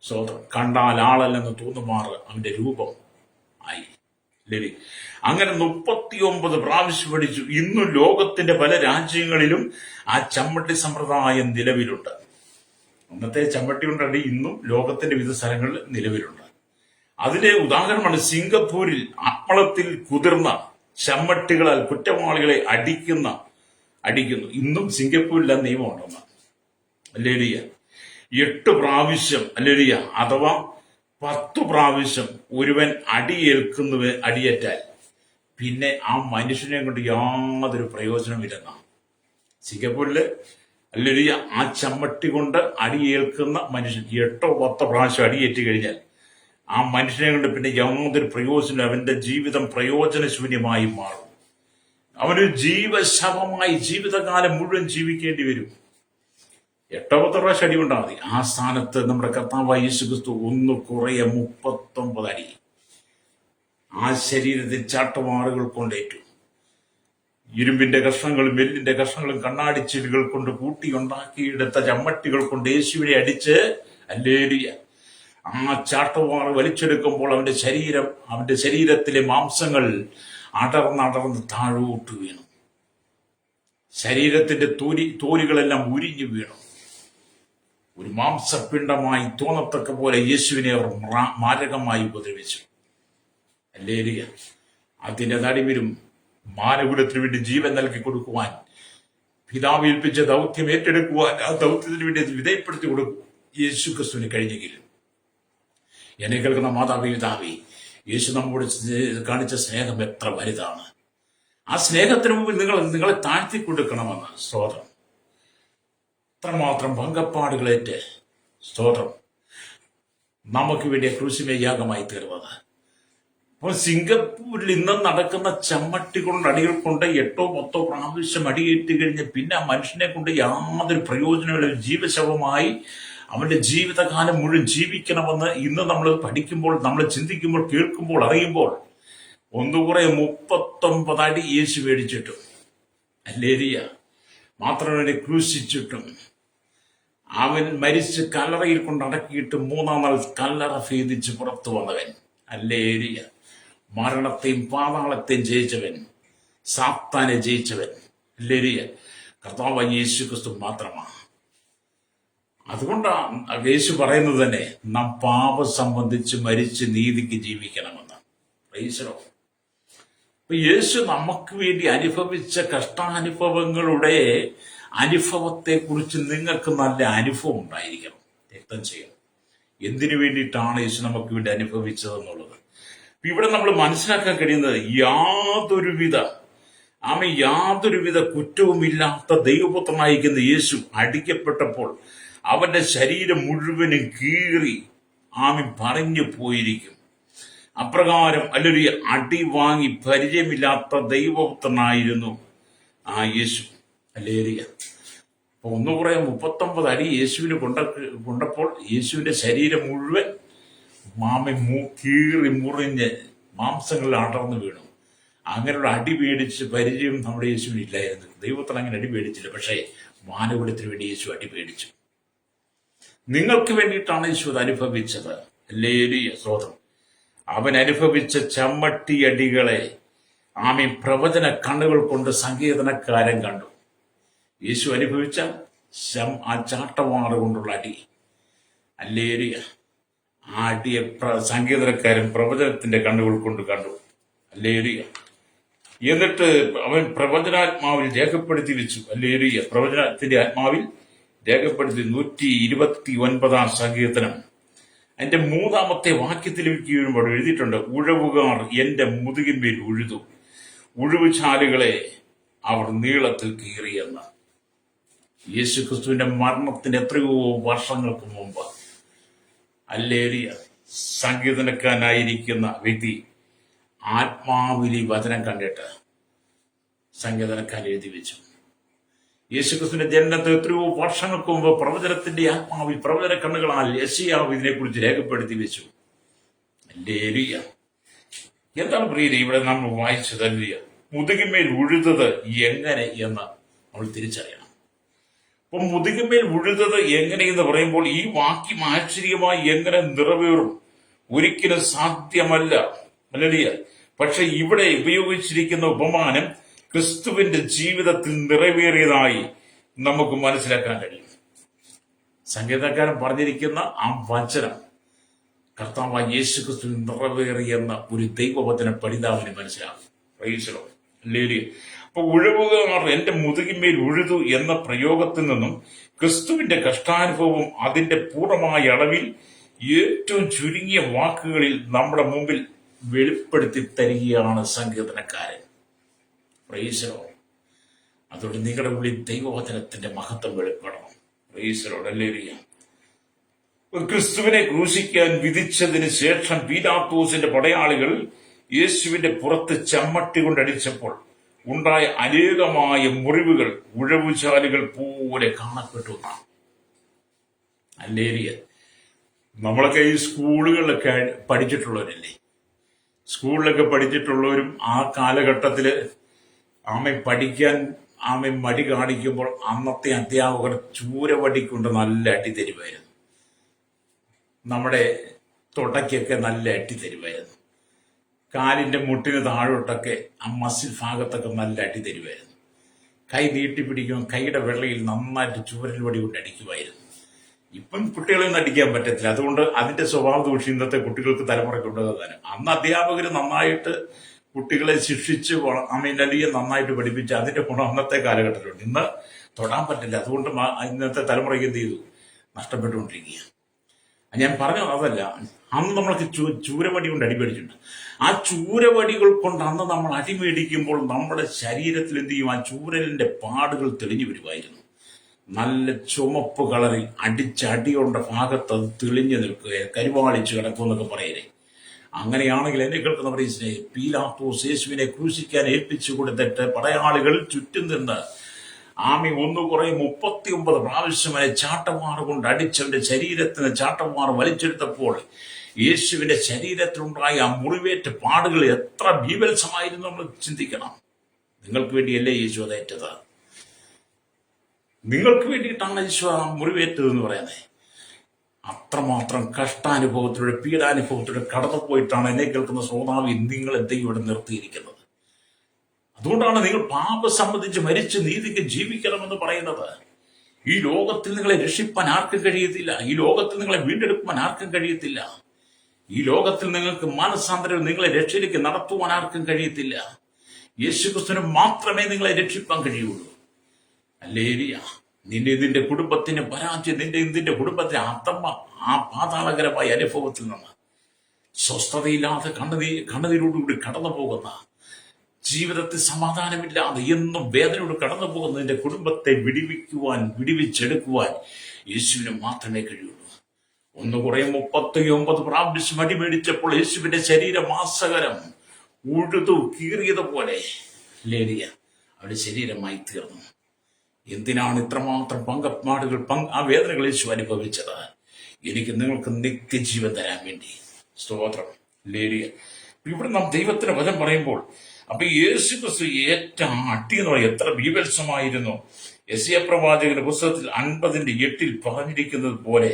സ്വതന്ത്രം. കണ്ടാൽ ആളല്ലെന്ന് തോന്നുമാറ് അവന്റെ രൂപം ആയി. അങ്ങനെ 39 പ്രാവശ്യം അടിച്ചു. ഇന്നും ലോകത്തിന്റെ പല രാജ്യങ്ങളിലും ആ ചമ്മട്ടി സമ്പ്രദായം നിലവിലുണ്ട്. അന്നത്തെ ചമ്മട്ടി കൊണ്ടടി ഇന്നും ലോകത്തിന്റെ വിവിധ സ്ഥലങ്ങളിൽ നിലവിലുണ്ട്. അതിന്റെ ഉദാഹരണമാണ് സിംഗപ്പൂരിൽ അപ്പളത്തിൽ കുതിർന്ന ചമ്മട്ടികളാൽ കുറ്റവാളികളെ അടിക്കുന്നു. ഇന്നും സിംഗപ്പൂരിൽ ആ നിയമം ഉണ്ടെന്ന്. ഹല്ലേലൂയ. 8 പ്രാവശ്യം ഹല്ലേലൂയ, അഥവാ 10 പ്രാവശ്യം ഒരുവൻ അടിയേറ്റാൽ പിന്നെ ആ മനുഷ്യനെ കൊണ്ട് യാതൊരു പ്രയോജനമില്ലെന്നാണ്. സിംഗപ്പൂരില് ഹല്ലേലൂയ ആ ചമ്മട്ടി കൊണ്ട് അടിയേൽക്കുന്ന മനുഷ്യൻ 8 or 10 പ്രാവശ്യം അടിയേറ്റ് കഴിഞ്ഞാൽ ആ മനുഷ്യനെ കൊണ്ട് പിന്നെ യാതൊരു പ്രയോജനം, അവന്റെ ജീവിതം പ്രയോജനശൂന്യമായി മാറും. അവന് ജീവശവമായി ജീവിതകാലം മുഴുവൻ ജീവിക്കേണ്ടി വരും. 8 പ്രാവശ്യം അടി കൊണ്ടാൽ മതി. ആ സ്ഥാനത്ത് നമ്മുടെ കർത്താവായ യേശു ക്രിസ്തു ഒന്ന് കുറയെ 39 അടി ആ ശരീരത്തിൽ ചാട്ടവാറുകൾ കൊണ്ടേറ്റു. ഇരുമ്പിന്റെ കഷ്ണങ്ങളും എല്ലിന്റെ കഷ്ണങ്ങളും കണ്ണാടിച്ചീലുകൾ കൊണ്ട് കൂട്ടിയുണ്ടാക്കിയെടുത്ത ചമ്മട്ടികൾ കൊണ്ട് യേശുവിനെ അടിച്ച്, ഹല്ലേലൂയ, ആ ചാട്ടവാറ് വലിച്ചെടുക്കുമ്പോൾ അവന്റെ ശരീരത്തിലെ മാംസങ്ങൾ അടർന്നടർന്ന് താഴോട്ട് വീണു. ശരീരത്തിന്റെ തോലുകളെല്ലാം ഉരിഞ്ഞു വീണു. ഒരു മാംസപിണ്ഡമായി തോന്നത്തക്ക പോലെ യേശുവിനെ അവർ മാരകമായി ഉപദ്രവിച്ചു. ഹല്ലേലൂയ. അതിന്റെ നടുവിലും മാനകുലത്തിനു വേണ്ടി ജീവൻ നൽകി കൊടുക്കുവാൻ, പിതാവ് ഏൽപ്പിച്ച ദൗത്യം ഏറ്റെടുക്കുവാൻ, ആ ദൗത്യത്തിന് വേണ്ടി വിധേയപ്പെടുത്തി കൊടുക്കും യേശു ക്രിസ്തുവിന് കഴിഞ്ഞെങ്കിൽ, എന്നെ കേൾക്കുന്ന മാതാവേ, പിതാവേ, യേശു നമ്മോട് കാണിച്ച സ്നേഹം എത്ര വലുതാണ്. ആ സ്നേഹത്തിന് മുമ്പിൽ നിങ്ങളെ താഴ്ത്തി കൊടുക്കണമെന്ന്. സ്തോത്രം. അത്രമാത്രം പങ്കപ്പാടുകളേറ്റ്, സ്തോത്രം, നമുക്ക് വേണ്ടി ക്രൂശിമേ യാഗമായി തീർന്നത്. അപ്പോൾ സിംഗപ്പൂരിൽ ഇന്ന് നടക്കുന്ന ചമ്മട്ടി കൊണ്ട് അടികൾ കൊണ്ട് 8 10 പ്രാവശ്യം അടിയേറ്റ് കഴിഞ്ഞ് പിന്നെ ആ മനുഷ്യനെ കൊണ്ട് യാതൊരു പ്രയോജനമില്ല. ജീവശവമായി അവന്റെ ജീവിതകാലം മുഴുവൻ ജീവിക്കണമെന്ന് ഇന്ന് നമ്മൾ പഠിക്കുമ്പോൾ, നമ്മൾ ചിന്തിക്കുമ്പോൾ, കേൾക്കുമ്പോൾ, അറിയുമ്പോൾ, ഒന്നുകുറെ 39 അടി യേശു മേടിച്ചിട്ടും, ഹല്ലേലൂയ, മാത്രമല്ല ക്രൂശിച്ചിട്ടും, അവൻ മരിച്ച് കല്ലറയിൽ കൊണ്ട് അടക്കിയിട്ട് 3-ാം നാൾ കല്ലറ ഭേദിച്ച് പുറത്തു വന്നവൻ, ഹല്ലേലൂയ, മരണത്തെയും പാതാളത്തെയും ജയിച്ചവൻ, സാത്താനെ ജയിച്ചവൻ, ഹല്ലേലൂയ, കർത്താവായ യേശു ക്രിസ്തു മാത്രമാണ്. അതുകൊണ്ടാണ് യേശു പറയുന്നത് തന്നെ, നാം പാപം സംബന്ധിച്ച് മരിച്ച് നീതിക്ക് ജീവിക്കണമെന്ന്. Price the Lord. അപ്പൊ യേശു നമുക്ക് വേണ്ടി അനുഭവിച്ച കഷ്ടാനുഭവങ്ങളുടെ അനുഭവത്തെ കുറിച്ച് നിങ്ങൾക്ക് നല്ല അനുഭവം ഉണ്ടായിരിക്കണം. രക്തം ചെയ്യണം. എന്തിനു വേണ്ടിയിട്ടാണ് യേശു നമുക്ക് വേണ്ടി അനുഭവിച്ചതെന്നുള്ളത് ഇവിടെ നമ്മൾ മനസ്സിലാക്കാൻ കഴിയുന്നത്, യാതൊരുവിധ കുറ്റവുമില്ലാത്ത ദൈവപുത്രനായിരിക്കുന്ന യേശു അടിക്കപ്പെട്ടപ്പോൾ അവന്റെ ശരീരം മുഴുവനും കീറി പറഞ്ഞു പോയിരിക്കും. അപ്രകാരം അല്ലൊരു അടി വാങ്ങി പരിചയമില്ലാത്ത ദൈവപുത്രനായിരുന്നു ആ യേശു. ഹല്ലേലൂയ. അപ്പൊ ഒന്നുകുറെ 39 അടി യേശുവിന് കൊണ്ടപ്പോൾ യേശുവിന്റെ ശരീരം മുഴുവൻ കീറി മുറിഞ്ഞ് മാംസങ്ങളിൽ അടർന്നു വീണു. അങ്ങനെയുള്ള അടി പേടിച്ച് പരിചയം നമ്മുടെ യേശുവിന് ഇല്ലായിരുന്നു. ദൈവത്തിന് അങ്ങനെ അടി പേടിച്ചില്ല. പക്ഷേ മാനകുലത്തിന് വേണ്ടി യേശു അടി പേടിച്ചു. നിങ്ങൾക്ക് വേണ്ടിയിട്ടാണ് യേശു അത് അനുഭവിച്ചത്. ഹല്ലേലൂയ, സ്തോത്രം. അവൻ അനുഭവിച്ച ചമ്മട്ടി അടികളെ പ്രവചന കണ്ണുകൾ കൊണ്ട് സങ്കീർത്തനക്കാരൻ കണ്ടു. യേശു അനുഭവിച്ച ആ ചാട്ടവാറ് കൊണ്ടുള്ള അടി, ഹല്ലേലൂയ, ആ അടിയെ സങ്കീർത്തനക്കാരൻ പ്രവചനത്തിന്റെ കണ്ണുകൾ കൊണ്ട് കണ്ടു. ഹല്ലേലൂയ. എന്നിട്ട് അവൻ പ്രവചനാത്മാവിൽ രേഖപ്പെടുത്തി വെച്ചു. ഹല്ലേലൂയ. പ്രവചനത്തിന്റെ ആത്മാവിൽ രേഖപ്പെടുത്തി 129-ാം സങ്കീർത്തനം അതിന്റെ 3-ാമത്തെ വാക്യത്തിലേക്ക് വീഴുമ്പോൾ എഴുതിയിട്ടുണ്ട്, ഉഴവുകാർ എന്റെ മുതുകിന്മേൽ ഉഴുതു, ഉഴുവുചാലുകളെ അവർ നീളത്തിൽ കീറിയെന്ന്. യേശു ക്രിസ്തുവിന്റെ മരണത്തിന് എത്രയോ വർഷങ്ങൾക്ക് മുമ്പ്, ഹല്ലേലൂയ, സങ്കീർത്തനക്കാരനായിരിക്കുന്ന വ്യക്തി ആത്മാവിൽ ഈ വചനം കണ്ടിട്ട് സങ്കീർത്തനക്കാരൻ എഴുതി വെച്ചു. യേശുക്രിസ്തുവിന്റെ ജനനത്തിൽ എത്രയോ വർഷങ്ങൾക്ക് മുമ്പ് പ്രവചനത്തിന്റെ ആത്മാവിൽ പ്രവചന കണ്ണുകളാൽ യെശയ്യാവ് ഇതിനെക്കുറിച്ച് രേഖപ്പെടുത്തി വെച്ചു. ഹല്ലേലൂയ. എന്താണ് പ്രിയരെ ഇവിടെ നമ്മൾ വായിച്ചത്? ഹല്ലേലൂയ. മുതുകിന്മേൽ ഉഴുതത് എങ്ങനെ എന്ന് നമ്മൾ തിരിച്ചറിയണം. അപ്പൊ മുതുകിന്മേൽ ഉഴുതത് എങ്ങനെയെന്ന് പറയുമ്പോൾ ഈ വാക്യം ആശ്ചര്യമായി എങ്ങനെ നിറവേറും? ഒരിക്കലും സാധ്യമല്ല. ഹല്ലേലൂയ. പക്ഷെ ഇവിടെ ഉപയോഗിച്ചിരിക്കുന്ന ഉപമാനം ക്രിസ്തുവിന്റെ ജീവിതത്തിൽ നിറവേറിയതായി നമുക്ക് മനസ്സിലാക്കാൻ കഴിയും. സംഗീതക്കാരൻ പറഞ്ഞിരിക്കുന്ന ആ വചനം കർത്താവായ യേശു ക്രിസ്തുവിൽ നിറവേറിയെന്ന ഒരു ദൈവവചന പഠിതാവിന് മനസ്സിലാകും. Price the lord. ഹല്ലേലൂയ. അപ്പൊ ഉഴവുകാർ എന്റെ മുതുകിന്മേൽ ഉഴുതു എന്ന പ്രയോഗത്തിൽ നിന്നും ക്രിസ്തുവിന്റെ കഷ്ടാനുഭവം അതിന്റെ പൂർണ്ണമായ അളവിൽ ഏറ്റവും ചുരുങ്ങിയ വാക്കുകളിൽ നമ്മുടെ മുമ്പിൽ വെളിപ്പെടുത്തി തരികയാണ് സങ്കീർത്തനക്കാരൻ. Praise the lord. അതുകൊണ്ട് നിങ്ങളുടെ ഉള്ളിൽ ദൈവവചനത്തിന്റെ മഹത്വം വെളിപ്പെടണം. Praise the lord. ഹല്ലേലൂയ. ക്രിസ്തുവിനെ ക്രൂശിക്കാൻ വിധിച്ചതിന് ശേഷം പീലാത്തോസിന്റെ പടയാളികൾ യേശുവിന്റെ പുറത്ത് ചമ്മട്ടി കൊണ്ടടിച്ചപ്പോൾ ഉണ്ടായ അനേകമായ മുറിവുകൾ ഉഴവുചാലുകൾ പോലെ കാണപ്പെട്ടു എന്നാണ്. അല്ലേരിയ നമ്മളൊക്കെ ഈ സ്കൂളുകളിലൊക്കെ പഠിച്ചിട്ടുള്ളവരല്ലേ? സ്കൂളിലൊക്കെ പഠിച്ചിട്ടുള്ളവരും ആ കാലഘട്ടത്തിൽ പഠിക്കാൻ മടി കാണിക്കുമ്പോൾ അന്നത്തെ അധ്യാപകർ ചൂരവടി കൊണ്ട് നല്ല അടി തരുമായിരുന്നു. നമ്മുടെ തൊടയ്ക്കൊക്കെ നല്ല അടി തരുമായിരുന്നു. കാലിന്റെ മുട്ടിന് താഴോട്ടൊക്കെ ആ മസിൽ ഭാഗത്തൊക്കെ നല്ല അടി തരുമായിരുന്നു. കൈ നീട്ടിപ്പിടിക്കും, കൈയുടെ വെള്ളയിൽ നന്നായിട്ട് ചൂരൽ വടി കൊണ്ട് അടിക്കുമായിരുന്നു. ഇപ്പം കുട്ടികളെ ഒന്നും അടിക്കാൻ പറ്റത്തില്ല. അതുകൊണ്ട് അതിന്റെ സ്വഭാവ ദൂഷ്യം ഇന്നത്തെ കുട്ടികൾക്ക് തലമുറയ്ക്ക് ഉണ്ടാകാനും. അന്ന് അധ്യാപകർ നന്നായിട്ട് കുട്ടികളെ ശിക്ഷിച്ച് അല്ലെങ്കിൽ നന്നായിട്ട് പഠിപ്പിച്ച് അതിന്റെ ഗുണം അന്നത്തെ കാലഘട്ടത്തിലുണ്ട്. ഇന്ന് തൊടാൻ പറ്റില്ല. അതുകൊണ്ട് ഇന്നത്തെ തലമുറയ്ക്ക് എന്ത് ചെയ്തു? നഷ്ടപ്പെട്ടുകൊണ്ടിരിക്കുക. ഞാൻ പറഞ്ഞത് അതല്ല, അന്ന് നമ്മൾക്ക് ചൂരവടി കൊണ്ട് അടിപേടിച്ചിട്ടുണ്ട്. ആ ചൂരവടികൾ കൊണ്ട് അന്ന് നമ്മൾ അടിമേടിക്കുമ്പോൾ നമ്മുടെ ശരീരത്തിൽ എന്ത് ചെയ്യും? ആ ചൂരലിന്റെ പാടുകൾ തെളിഞ്ഞു വരുമായിരുന്നു. നല്ല ചുമപ്പ് കളറിൽ അടിച്ചടിയുള്ള ഭാഗത്ത് അത് തെളിഞ്ഞു നിൽക്കുക, കരുവാളിച്ച് കിടക്കും എന്നൊക്കെ പറയലേ. അങ്ങനെയാണെങ്കിൽ എന്നെ കേൾക്കുന്ന പറയും, പീലാത്തോസ് യേശുവിനെ ക്രൂശിക്കാൻ ഏൽപ്പിച്ചു കൊടുത്തിട്ട് പടയാളികൾ ചുറ്റും നിന്ന് ഒന്നു കുറെ 39 പ്രാവശ്യം വരെ ചാട്ടമാറ് കൊണ്ട് അടിച്ചവന്റെ ശരീരത്തിന് ചാട്ടമാറ് വലിച്ചെടുത്തപ്പോൾ യേശുവിന്റെ ശരീരത്തിലുണ്ടായ ആ മുറിവേറ്റ പാടുകൾ എത്ര ഭീവത്സമായിരുന്നു നമ്മൾ ചിന്തിക്കണം. നിങ്ങൾക്ക് വേണ്ടിയല്ലേ യേശു അതേറ്റത്? നിങ്ങൾക്ക് വേണ്ടിയിട്ടാണ് യേശു ആ മുറിവേറ്റത് എന്ന് പറയുന്നത്. അത്രമാത്രം കഷ്ടാനുഭവത്തിലൂടെ പീഡാനുഭവത്തിലൂടെ കടന്നുപോയിട്ടാണ് എന്നെ കേൾക്കുന്ന ശ്രോതാവ് നിങ്ങൾ എന്തെങ്കിലും ഇവിടെ നിർത്തിയിരിക്കുന്നത്. അതുകൊണ്ടാണ് നിങ്ങൾ പാപം സംബന്ധിച്ച് മരിച്ച് നീതിക്ക് ജീവിക്കണമെന്ന് പറയുന്നത്. ഈ ലോകത്തിൽ നിങ്ങളെ രക്ഷിപ്പാൻ ആർക്കും കഴിയത്തില്ല. ഈ ലോകത്തിൽ നിങ്ങളെ വീണ്ടെടുക്കുവാൻ ആർക്കും കഴിയത്തില്ല. ഈ ലോകത്തിൽ നിങ്ങൾക്ക് മാനസാന്തരം നിങ്ങളെ രക്ഷയിലേക്ക് നടത്തുവാൻ ആർക്കും കഴിയത്തില്ല. യേശുക്രിസ്തുവിന് മാത്രമേ നിങ്ങളെ രക്ഷിപ്പാൻ കഴിയുള്ളൂ. അല്ലേലിയ. നിന്റെ കുടുംബത്തിന് പരാജയം, നിന്റെ കുടുംബത്തിന് അത്തമ്മ ആ പാതാളകരമായ അനുഭവത്തിൽ നിന്ന് സ്വസ്ഥതയില്ലാതെ കണ്ണുനീരോടുകൂടി കടന്നു പോകുന്ന, ജീവിതത്തിൽ സമാധാനമില്ലാതെ എന്നും വേദനയോട് കടന്നു പോകുന്ന നിന്റെ കുടുംബത്തെ വിടിവിച്ചെടുക്കുവാൻ യേശുവിന് മാത്രമേ കഴിയുള്ളൂ. ഒന്ന് കുറെ 39 പ്രാവശ്യം അടിമേടിച്ചപ്പോൾ യേശുവിന്റെ ശരീരമാസകരം ഉഴുതു കീറിയതുപോലെ ലേലിയ അവരുടെ ശരീരമായി തീർന്നു. എന്തിനാണ് ഇത്രമാത്രം പങ്കപ്പാടുകൾ ആ വേദനകൾ യേശു അനുഭവിച്ചത്? എനിക്ക് നിങ്ങൾക്ക് നിത്യജീവൻ തരാൻ വേണ്ടി. സ്തോത്രം. ലേലിയ. ഇവിടെ നാം ദൈവത്തിന്റെ വചനം പറയുമ്പോൾ അപ്പൊ യേശു ക്രിസ്തു ഏറ്റ അടി എന്ന് പറയുന്നത് എത്ര ഭീവത്സമായിരുന്നു. യെശയ്യാ പ്രവാചകന്റെ പുസ്തകത്തിൽ 50:8 പറഞ്ഞിരിക്കുന്നത് പോലെ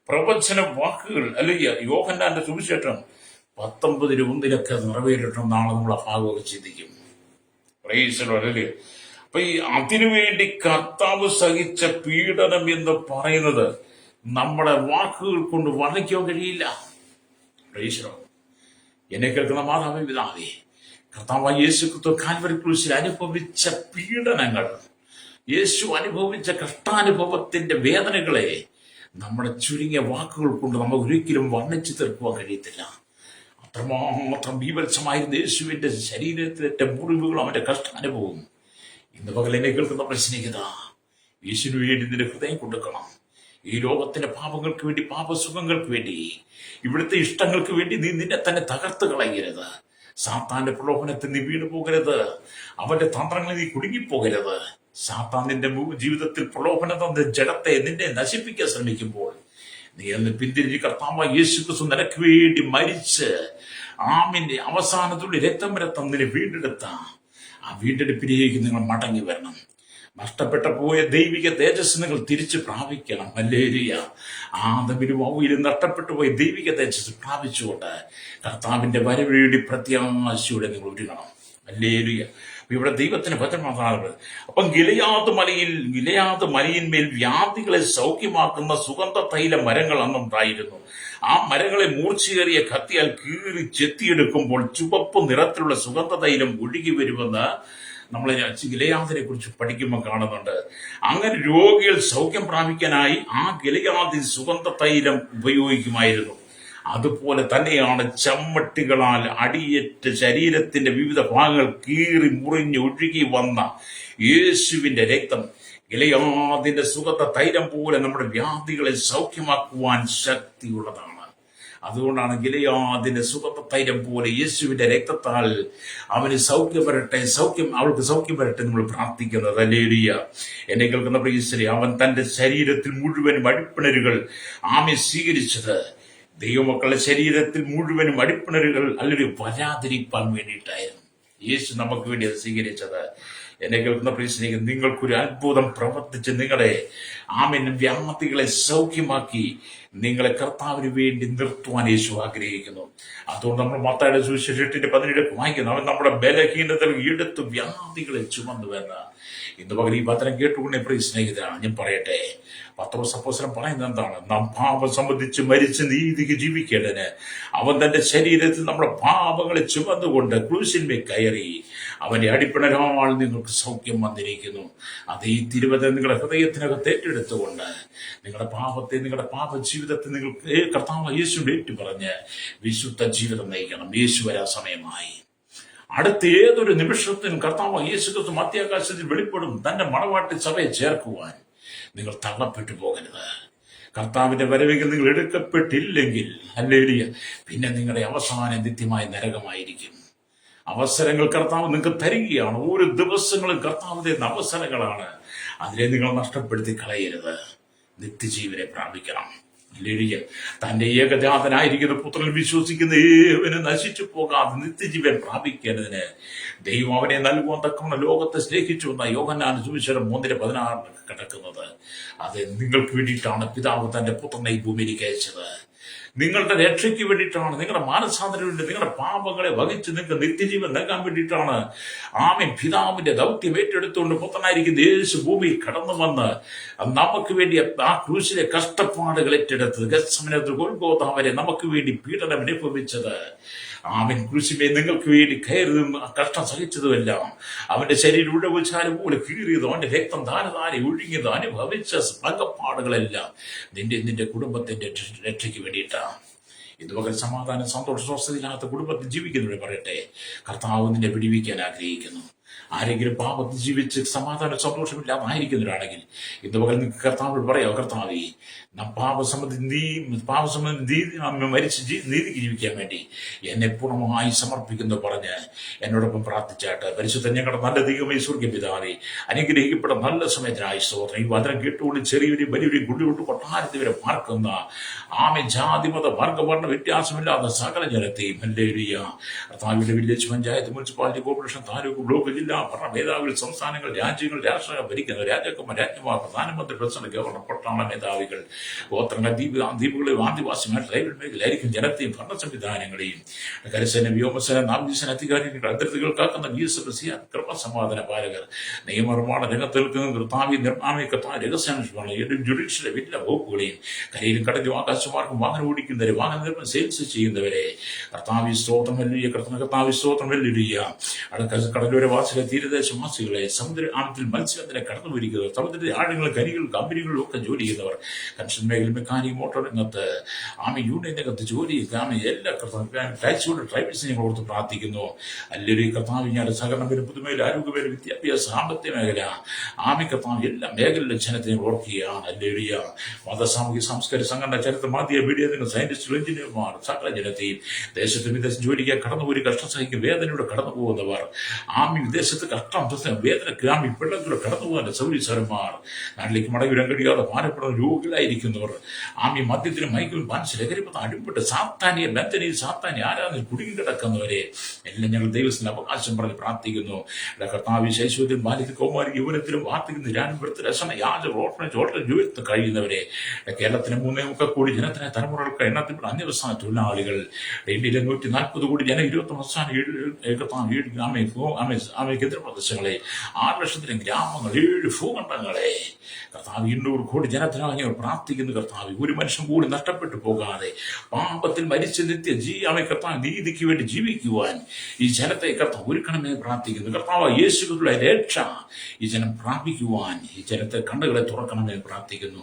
പ്രവചന വാക്കുകൾ അല്ലെങ്കിൽ യോഹന്നാന്റെ സുവിശേഷം 19:1 നിറവേറിട്ടെന്നാണ് നമ്മൾ ആ ഭാഗമൊക്കെ ചിന്തിക്കും. അല്ലേ? അപ്പൊ ഈ അതിനുവേണ്ടി കർത്താവ് സഹിച്ച പീഡനം എന്ന് പറയുന്നത് നമ്മുടെ വാക്കുകൾ കൊണ്ട് വർണ്ണിക്കാൻ കഴിയില്ല. എന്നെ കേൾക്കുന്ന മാതാവേ, പിതാവേ, കർത്താവായ യേശു ക്രിസ്തു കാൽവരി ക്രൂശിൽ അനുഭവിച്ച പീഡനങ്ങൾ, യേശു അനുഭവിച്ച കഷ്ടാനുഭവത്തിന്റെ വേദനകളെ നമ്മുടെ ചുരുങ്ങിയ വാക്കുകൾ കൊണ്ട് നമുക്ക് ഒരിക്കലും വർണ്ണിച്ചു തീർക്കുവാൻ കഴിയത്തില്ല. അത്രമാത്രം ബീഭത്സമായിരുന്നു യേശുവിന്റെ ശരീരത്തിലെ മുറിവുകളും അവന്റെ കഷ്ടാനുഭവവും. ഇന്ന് പകൽ എന്നെ കേൾക്കുന്ന പ്രശ്നിക്കത, യേശുവിന് വേണ്ടി നിന്റെ ഹൃദയം കൊടുക്കണം. ഈ ലോകത്തിന്റെ പാപങ്ങൾക്ക് വേണ്ടി, പാപസുഖങ്ങൾക്ക് വേണ്ടി, ഇവിടുത്തെ ഇഷ്ടങ്ങൾക്ക് വേണ്ടി നീ നിന്നെ തന്നെ തകർത്ത് കളയരുത്. സാത്താന്റെ പ്രലോഭനത്തിൽ നീ വീണു പോകരുത്. അവന്റെ തന്ത്രങ്ങളിൽ നീ കുടുങ്ങിപ്പോകരുത്. സാത്താൻ നിന്റെ ജീവിതത്തിൽ പ്രലോഭനം തന്ന ജഡത്തെ നിന്നെ നശിപ്പിക്കാൻ ശ്രമിക്കുമ്പോൾ നീ എന്ന് പിന്തിരിഞ്ഞ് കർത്താവായ യേശു ക്രിസ്തു നിനക്ക് വേണ്ടി മരിച്ച് അവസാനത്തുള്ള രക്തം വരെ തന്നിനെ വീണ്ടെടുത്ത ആ വീണ്ടെടുപ്പിലേക്ക് നിങ്ങൾ മടങ്ങി വരണം. നഷ്ടപ്പെട്ട പോയ ദൈവിക തേജസ് നിങ്ങൾ തിരിച്ചു പ്രാപിക്കണം. ഹല്ലേലൂയ. ആദമിലും ഹവ്വയിലും നഷ്ടപ്പെട്ടു പോയ ദൈവിക തേജസ് പ്രാപിച്ചുകൊണ്ട് കർത്താവിന്റെ വരവേണ്ടി പ്രത്യാശയോടെ നിങ്ങൾ ഒരുങ്ങണം. ഹല്ലേലൂയ. ഇവിടെ ദൈവത്തിന് ഭദ്രമാകുന്നത്. അപ്പം ഗിലെയാദ് മലയിന്മേൽ വ്യാധികളെ സൗഖ്യമാക്കുന്ന സുഗന്ധ തൈല മരങ്ങൾ അന്നുണ്ടായിരുന്നു. ആ മരങ്ങളെ മൂർച്ചയേറിയ കത്തിയാൽ കീറി ചെത്തിയെടുക്കുമ്പോൾ ചുവപ്പ് നിറത്തിലുള്ള സുഗന്ധ തൈലം ഒഴുകി വരുമെന്ന് നമ്മൾ ഗിലെയാദിനെ കുറിച്ച് പഠിക്കുമ്പോൾ കാണുന്നുണ്ട്. അങ്ങനെ രോഗികൾ സൗഖ്യം പ്രാപിക്കാനായി ആ ഗിലെയാദിൽ സുഗന്ധ തൈലം ഉപയോഗിക്കുമായിരുന്നു. അതുപോലെ തന്നെയാണ് ചമ്മട്ടികളാൽ അടിയേറ്റ് ശരീരത്തിന്റെ വിവിധ ഭാഗങ്ങൾ കീറി മുറിഞ്ഞ് ഒഴുകി വന്ന യേശുവിന്റെ രക്തം ഗിലെയാദിന്റെ സുഗന്ധ തൈലം പോലെ നമ്മുടെ വ്യാധികളെ സൗഖ്യമാക്കുവാൻ ശക്തിയുള്ളതാണ്. അതുകൊണ്ടാണ് ഗിലെയാദിന്റെ സുഗന്ധ തൈലം പോലെ യേശുവിന്റെ രക്തത്താൽ അവന് സൗഖ്യം വരട്ടെ, അവൾക്ക് സൗഖ്യം വരട്ടെ നമ്മൾ പ്രാർത്ഥിക്കുന്നത്. ഹല്ലേലൂയ. എന്നെ കേൾക്കുന്ന പ്രിയസരെ, അവൻ തന്റെ ശരീരത്തിൽ മുഴുവനും അടിപ്പിണരുകൾ സ്വീകരിച്ചത് ദൈവമക്കളുടെ ശരീരത്തിൽ മുഴുവനും അടിപ്പിണരുകൾ അല്ലെങ്കിൽ വരാതിരിക്കാൻ വേണ്ടിയിട്ടായിരുന്നു യേശു നമുക്ക് വേണ്ടി അത് സ്വീകരിച്ചത്. എന്നെ കേൾക്കുന്ന പ്രിയസരെ, നിങ്ങൾക്കൊരു അത്ഭുതം പ്രവർത്തിച്ച് നിങ്ങളെ വ്യാധികളെ സൗഖ്യമാക്കി നിങ്ങളെ കർത്താവിന് വേണ്ടി നിർത്തുവാൻ യേശു ആഗ്രഹിക്കുന്നു. അതുകൊണ്ട് നമ്മൾ മത്തായിയുടെ സുവിശേഷം 8:17 വായിക്കുന്നു, അവൻ നമ്മുടെ ബലഹീനതകൾ എടുത്ത് വ്യാധികളെ ചുമന്നുവെന്ന്. ഇന്ന് പകൽ ഈ വചനം കേട്ടുകൊണ്ടേ പ്രിയ സ്നേഹിതരാണ് ഞാൻ പറയട്ടെ, പത്രോസ് അപ്പോസ്തലൻ പറയുന്നത് എന്താണ്? നാം പാപം സംബന്ധിച്ച് മരിച്ച് നീതിക്ക് ജീവിക്കേണ്ടതിന് അവൻ തന്റെ ശരീരത്തിൽ നമ്മുടെ പാപങ്ങളെ ചുമന്നുകൊണ്ട് ക്രൂശിന്മേൽ കയറി അവന്റെ അടിപ്പിണരാൾ നിങ്ങൾക്ക് സൗഖ്യം വന്നിരിക്കുന്നു. അത് ഈ തിരുവചനം നിങ്ങളുടെ ഹൃദയത്തിനകത്ത് ഏറ്റെടുത്തുകൊണ്ട് നിങ്ങളുടെ പാപത്തെ, നിങ്ങളുടെ പാപ ജീവിതത്തെ നിങ്ങൾക്ക് കർത്താവ് യേശുവിന്റെ ഏറ്റുപറഞ്ഞ് വിശുദ്ധ ജീവിതം നയിക്കണം. യേശു വരാൻ സമയമായി. അടുത്ത ഏതൊരു നിമിഷത്തിനും കർത്താവ് യേശു ക്രിസ്തു മധ്യാകാശത്തിൽ വെളിപ്പെടും. തന്റെ മണവാട്ടി സഭയെ ചേർക്കുവാൻ നിങ്ങൾ തള്ളപ്പെട്ടു പോകരുത്. കർത്താവിന്റെ വരവെങ്കിൽ നിങ്ങൾ എടുക്കപ്പെട്ടില്ലെങ്കിൽ ഹല്ലേലൂയ, പിന്നെ നിങ്ങളുടെ അവസാനം നിത്യമായ നരകമായിരിക്കും. അവസരങ്ങൾ കർത്താവ് നിങ്ങൾക്ക് തരികയാണ്. ഓരോ ദിവസങ്ങളും കർത്താവിന്റെ അവസരങ്ങളാണ്. അതിനെ നിങ്ങൾ നഷ്ടപ്പെടുത്തി കളയരുത്. നിത്യജീവനെ പ്രാപിക്കണം. ഹല്ലേലൂയ. തന്റെ ഏകജാതനായിരിക്കുന്ന പുത്രൻ വിശ്വസിക്കുന്ന ഏവനും നശിച്ചു പോകാതെ നിത്യജീവൻ പ്രാപിക്കേണ്ടതിന് ദൈവം അവനെ നൽകുവാൻ തക്കവണ്ണം ലോകത്തെ സ്നേഹിച്ചു എന്ന യോഹന്നാൻ സുവിശേഷം 3:16 കിടക്കുന്നത്. അത് നിങ്ങൾക്ക് വേണ്ടിയിട്ടാണ് പിതാവ് തന്റെ പുത്രനെ ഈ ഭൂമിയിലേക്ക് അയച്ചത്. നിങ്ങളുടെ രക്ഷയ്ക്ക് വേണ്ടിയിട്ടാണ്, നിങ്ങളുടെ മാനസാന്തരം വേണ്ടി, നിങ്ങളുടെ പാപങ്ങളെ വഹിച്ച് നിങ്ങൾക്ക് നിത്യജീവൻ നൽകാൻ വേണ്ടിയിട്ടാണ് പിതാവിന്റെ ദൗത്യം ഏറ്റെടുത്തുകൊണ്ട് പുത്രനായിരിക്കുന്ന യേശു ഭൂമിയിൽ കടന്നു വന്ന് നമുക്ക് വേണ്ടി ആ ക്രൂശിലെ കഷ്ടപ്പാടുകൾ ഏറ്റെടുത്തത്. ഗത്സമനത്തിൽ ഗൊൽഗോഥ വരെ നമുക്ക് വേണ്ടി പീഡനം അനുഭവിച്ചത്. ക്രൂശിമേ നിങ്ങൾക്ക് വേണ്ടി കയറിയതും കഷ്ടം സഹിച്ചതുമെല്ലാം അവന്റെ ശരീരം ഉഴവുചാല് പോലെ കീറിയതും അവന്റെ രക്തം ധാരധാരി ഒഴുകിയതും അനുഭവിച്ച പകപ്പാടുകളെല്ലാം നിന്റെ കുടുംബത്തിന്റെ രക്ഷയ്ക്ക് വേണ്ടിയിട്ടാണ്. ഇതുവരെ സമാധാനം, സന്തോഷ, സ്വസ്ഥതയില്ലാത്ത കുടുംബത്തിൽ ജീവിക്കുന്നവരെ പറയട്ടെ, കർത്താവ് നിന്നെ വിടിവിക്കാൻ ആഗ്രഹിക്കുന്നു. ആരെങ്കിലും പാപത്തിൽ ജീവിച്ച് സമാധാന സന്തോഷമില്ലാതായിരിക്കുന്നവരാണെങ്കിൽ ഇന്ന് പകൽ നിങ്ങൾക്ക് കർത്താവിനോട് പറയാം, കർത്താവേ, പാപസംബന്ധി മരിച്ച് നീതിക്ക് ജീവിക്കാൻ വേണ്ടി എന്നെ പൂർണ്ണമായി സമർപ്പിക്കുന്നു പറഞ്ഞ് എന്നോടൊപ്പം പ്രാർത്ഥിച്ചാട്ട് പരിശുദ്ധ ഞങ്ങളുടെ നല്ല ദൈവമേ സ്വർഗ്ഗ പിതാവേ, അനുഗ്രഹിക്കപ്പെട്ട നല്ല സമയത്തിനായി സ്തോത്രം. ഈ വചനം കേട്ടുകൊണ്ട് ചെറിയൊരു വലിയൊരു ഗുള്ളിയോട്ട് കൊട്ടാരത്തിൽ വരെ പാർക്കുന്ന ജാതിമത വർഗവർണ്ണ വ്യത്യാസമില്ലാത്ത സകല ജനത്തെയും ഹല്ലേലൂയ കർത്താവിന്റെ village panchayat, municipality corporation, taluk, block, ജില്ലാ ഭരണ മേധാവികൾ, സംസ്ഥാനങ്ങൾ, രാജ്യങ്ങൾ, രാഷ്ട്രങ്ങൾ ഭരിക്കുന്ന രാജാക്കന്മാർ, രാജ്യമാർ, പ്രധാനമന്ത്രി, പ്രസിഡന്റ്, ഗവർണർ, പട്ടാള മേധാവികൾ, ഗോത്രങ്ങൾ, ദ്വീപുകളെയും ആദിവാസികൾ, ട്രൈബൽ മേഖലയായിരിക്കും ജനത്തെയും ഭരണ സംവിധാനങ്ങളെയും കരസേന, വ്യോമസേന, നാവികസേന അധികാരികൾ, അതിർത്തികൾ കാക്കുന്ന ക്രമസമാധാന പാലകർ, നിയമനിർമ്മാണ രംഗത്ത് നിൽക്കുന്ന കർത്താവി നിർമ്മാണ രഹസ്യാന്വേഷണ ജുഡീഷ്യൽ എല്ലാ വകുപ്പുകളെയും കരയിലും കടലും ആകാശമാർക്കും വാഹനം ഓടിക്കുന്നവരെ, വാഹന നിർമ്മാണം സെയിൽസ് ചെയ്യുന്നവരെ കർത്താവി സ്തോത്രം വലിയ കർത്താവി സ്തോത്രം വലിയ കടലോര വാസികളെ, തീരദേശവാസികളെ, സമുദ്ര ആഴത്തിൽ മത്സ്യബന്ധന കടന്നുപോയിരിക്കുന്നവർ, സമുദ്രത്തിലെ ആഴങ്ങൾ, കരികളും കമ്പനികളിലും ഒക്കെ ജോലി ചെയ്യുന്നവർ, കൺസ്ട്രക്ഷൻ മേഖല, മെക്കാനിക്, മോട്ടോർ രംഗത്ത്, യൂണിയൻ രംഗത്ത് ജോലി എല്ലാ ടാക്സിയുടെ ഡ്രൈവേഴ്സിനെ ഞങ്ങൾ ഓർത്ത് പ്രാർത്ഥിക്കുന്നു. അല്ലെങ്കിൽ കർത്താവ് ഞാൻ സഹകരണ പുതുമേഖല, ആരോഗ്യമേഖല, വിദ്യാഭ്യാസ, സാമ്പത്തിക മേഖല, കർത്താവ് എല്ലാ മേഖലയിലും ജനത്തെ ഞങ്ങൾ ഓർക്കുകയാണ്. അല്ലെങ്കിൽ മത, സാമൂഹിക, സാംസ്കാരിക സംഘടന, ചരിത്ര, മാധ്യമ, മീഡിയ രംഗം, സയന്റിസ്റ്റുകൾ, എഞ്ചിനീയർമാർ, സകല ജനത്തെയും ദേശത്ത് വിദേശം ജോലിക്കാൻ കടന്നുപോയി കഷ്ടം സഹിക്കും വേദനയുടെ കടന്നു പോകുന്നവർ, വിദേശത്ത് കഷ്ടം വേദന പിള്ളേരുടെ കടന്നു പോകുന്ന സൗരീശ്വരന്മാർ, നാട്ടിലേക്ക് മടങ്ങി വരാൻ കഴിയാതെ ഭാരപ്പെടുന്ന രോഗികളായിരിക്കുന്നവർ, മദ്യത്തിനും മയക്കും മനസ്സിൽ ലഹരിപ്പുറത്ത് അടിപ്പെട്ട് സാത്താനിയെ ബന്ധനയിൽ സാത്താനി ആരാധന കുടുങ്ങി കിടക്കുന്നവരെ എല്ലാം ഞങ്ങൾ ദൈവത്തിന് അവകാശം പറഞ്ഞ് പ്രാർത്ഥിക്കുന്നു. കർത്താവ് ശൈശവത്തിലും ബാല്യത്തിൽ കൗമാരി യൗവനത്തിലും വാർത്തയ്ക്ക് നിരാനുഭവത്തിൽ രസന യാച ഹോട്ടൽ ജീവിതത്തിൽ കഴിയുന്നവരെ കേരളത്തിന് 3.3 കോടി ജനത്തിനെ തലമുറകൾക്ക് എണ്ണത്തിൽപ്പെട്ട അന്യവസ്ഥാന തൊഴിലാളികൾ, ഇന്ത്യയിലെ 140 കോടി ജനം 21 കേന്ദ്രപ്രദേശങ്ങളെ, 6 ലക്ഷത്തിലും ഗ്രാമങ്ങൾ, 7 ഭൂഖണ്ഡങ്ങളെ കർത്താവ് 800 കോടി ജനത്തിനായി ഞങ്ങൾ പ്രാർത്ഥിക്കുന്നു. കർത്താവ് ഒരു മനുഷ്യൻ കൂടി നഷ്ടപ്പെട്ടു പോകാതെ പാപത്തിൽ മരിച്ച കർത്താവ് നീതിക്ക് വേണ്ടി ജീവിക്കുവാൻ ഈ ജനത്തെ കർത്താവ് ഒരുക്കണമേ പ്രാർത്ഥിക്കുന്നു. കർത്താവ് യേശുവിനുള്ള രക്ഷ ഈ ജനം പ്രാപിക്കുവാൻ ഈ ജനത്തെ കണ്ണുകളെ തുറക്കണമെന്ന് പ്രാർത്ഥിക്കുന്നു.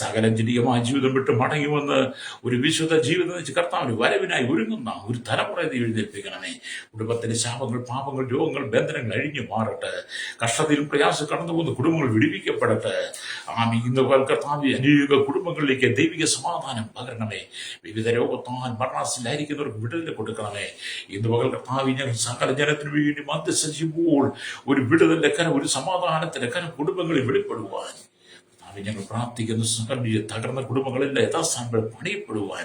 സകല ജനീയമായ ജീവിതം വിട്ട് മടങ്ങി വന്ന് ഒരു വിശുദ്ധ ജീവിതം വെച്ച് കർത്താവിന് വരവിനായി ഒരുങ്ങുന്ന ഒരു തലമുറയെ എഴുന്നേൽപ്പിക്കണമേ. കുടുംബത്തിലെ ശാപങ്ങൾ, പാപങ്ങൾ, രോഗങ്ങൾ, ബന്ധനങ്ങൾ സഹനങ്ങൾ അഴിഞ്ഞു മാറട്ടെ. കഷ്ടതയിലും പ്രയാസം കടന്നു പോകുന്ന കുടുംബങ്ങൾ വിടുവിക്കപ്പെടട്ടെ. ഇന്ന് കർത്താവ് അനേക കുടുംബങ്ങളിലേക്ക് ദൈവിക സമാധാനം പകരണമേ. വിവിധ രോഗത്താൽ മരണാസിലായിരിക്കുന്നവർക്ക് വിടുതൽ കൊടുക്കണമേ. ഇന്ന് പകൽ കർത്താവ് ഞങ്ങൾ സകല ജനത്തിനു വേണ്ടി മധ്യസ്ഥം ചെയ്യുമ്പോൾ ഒരു വിടുതലിന്റെ കരം, ഒരു സമാധാനത്തിന്റെ കരം കുടുംബങ്ങളിൽ വെളിപ്പെടുവാൻ ഞങ്ങൾ പ്രാർത്ഥിക്കുന്ന. സകല തകർന്ന കുടുംബങ്ങളെല്ലാം യഥാസ്ഥാനങ്ങൾ പണിയപ്പെടുവാൻ,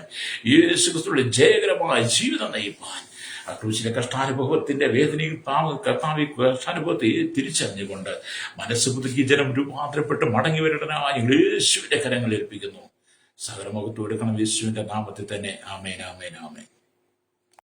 യേശുക്രിസ്തുവിന്റെ ജയകരമായ ജീവിതം നയിപ്പാൻ, ആ ക്രൂശിലെ കഷ്ടാനുഭവത്തിന്റെ വേദനയും കർത്താവ് കഷ്ടാനുഭവത്തെ തിരിച്ചറിഞ്ഞുകൊണ്ട് മനസ്സ് പുതുക്കി ജനം രൂപാന്തരപ്പെട്ട് മടങ്ങി വരടനായ യേശുവിന്റെ കരങ്ങൾ ഏൽപ്പിക്കുന്നു. സകല മുഖത്ത് കൊടുക്കണം യേശുവിന്റെ നാമത്തിൽ തന്നെ. ആമേൻ, ആമേൻ, ആമേൻ.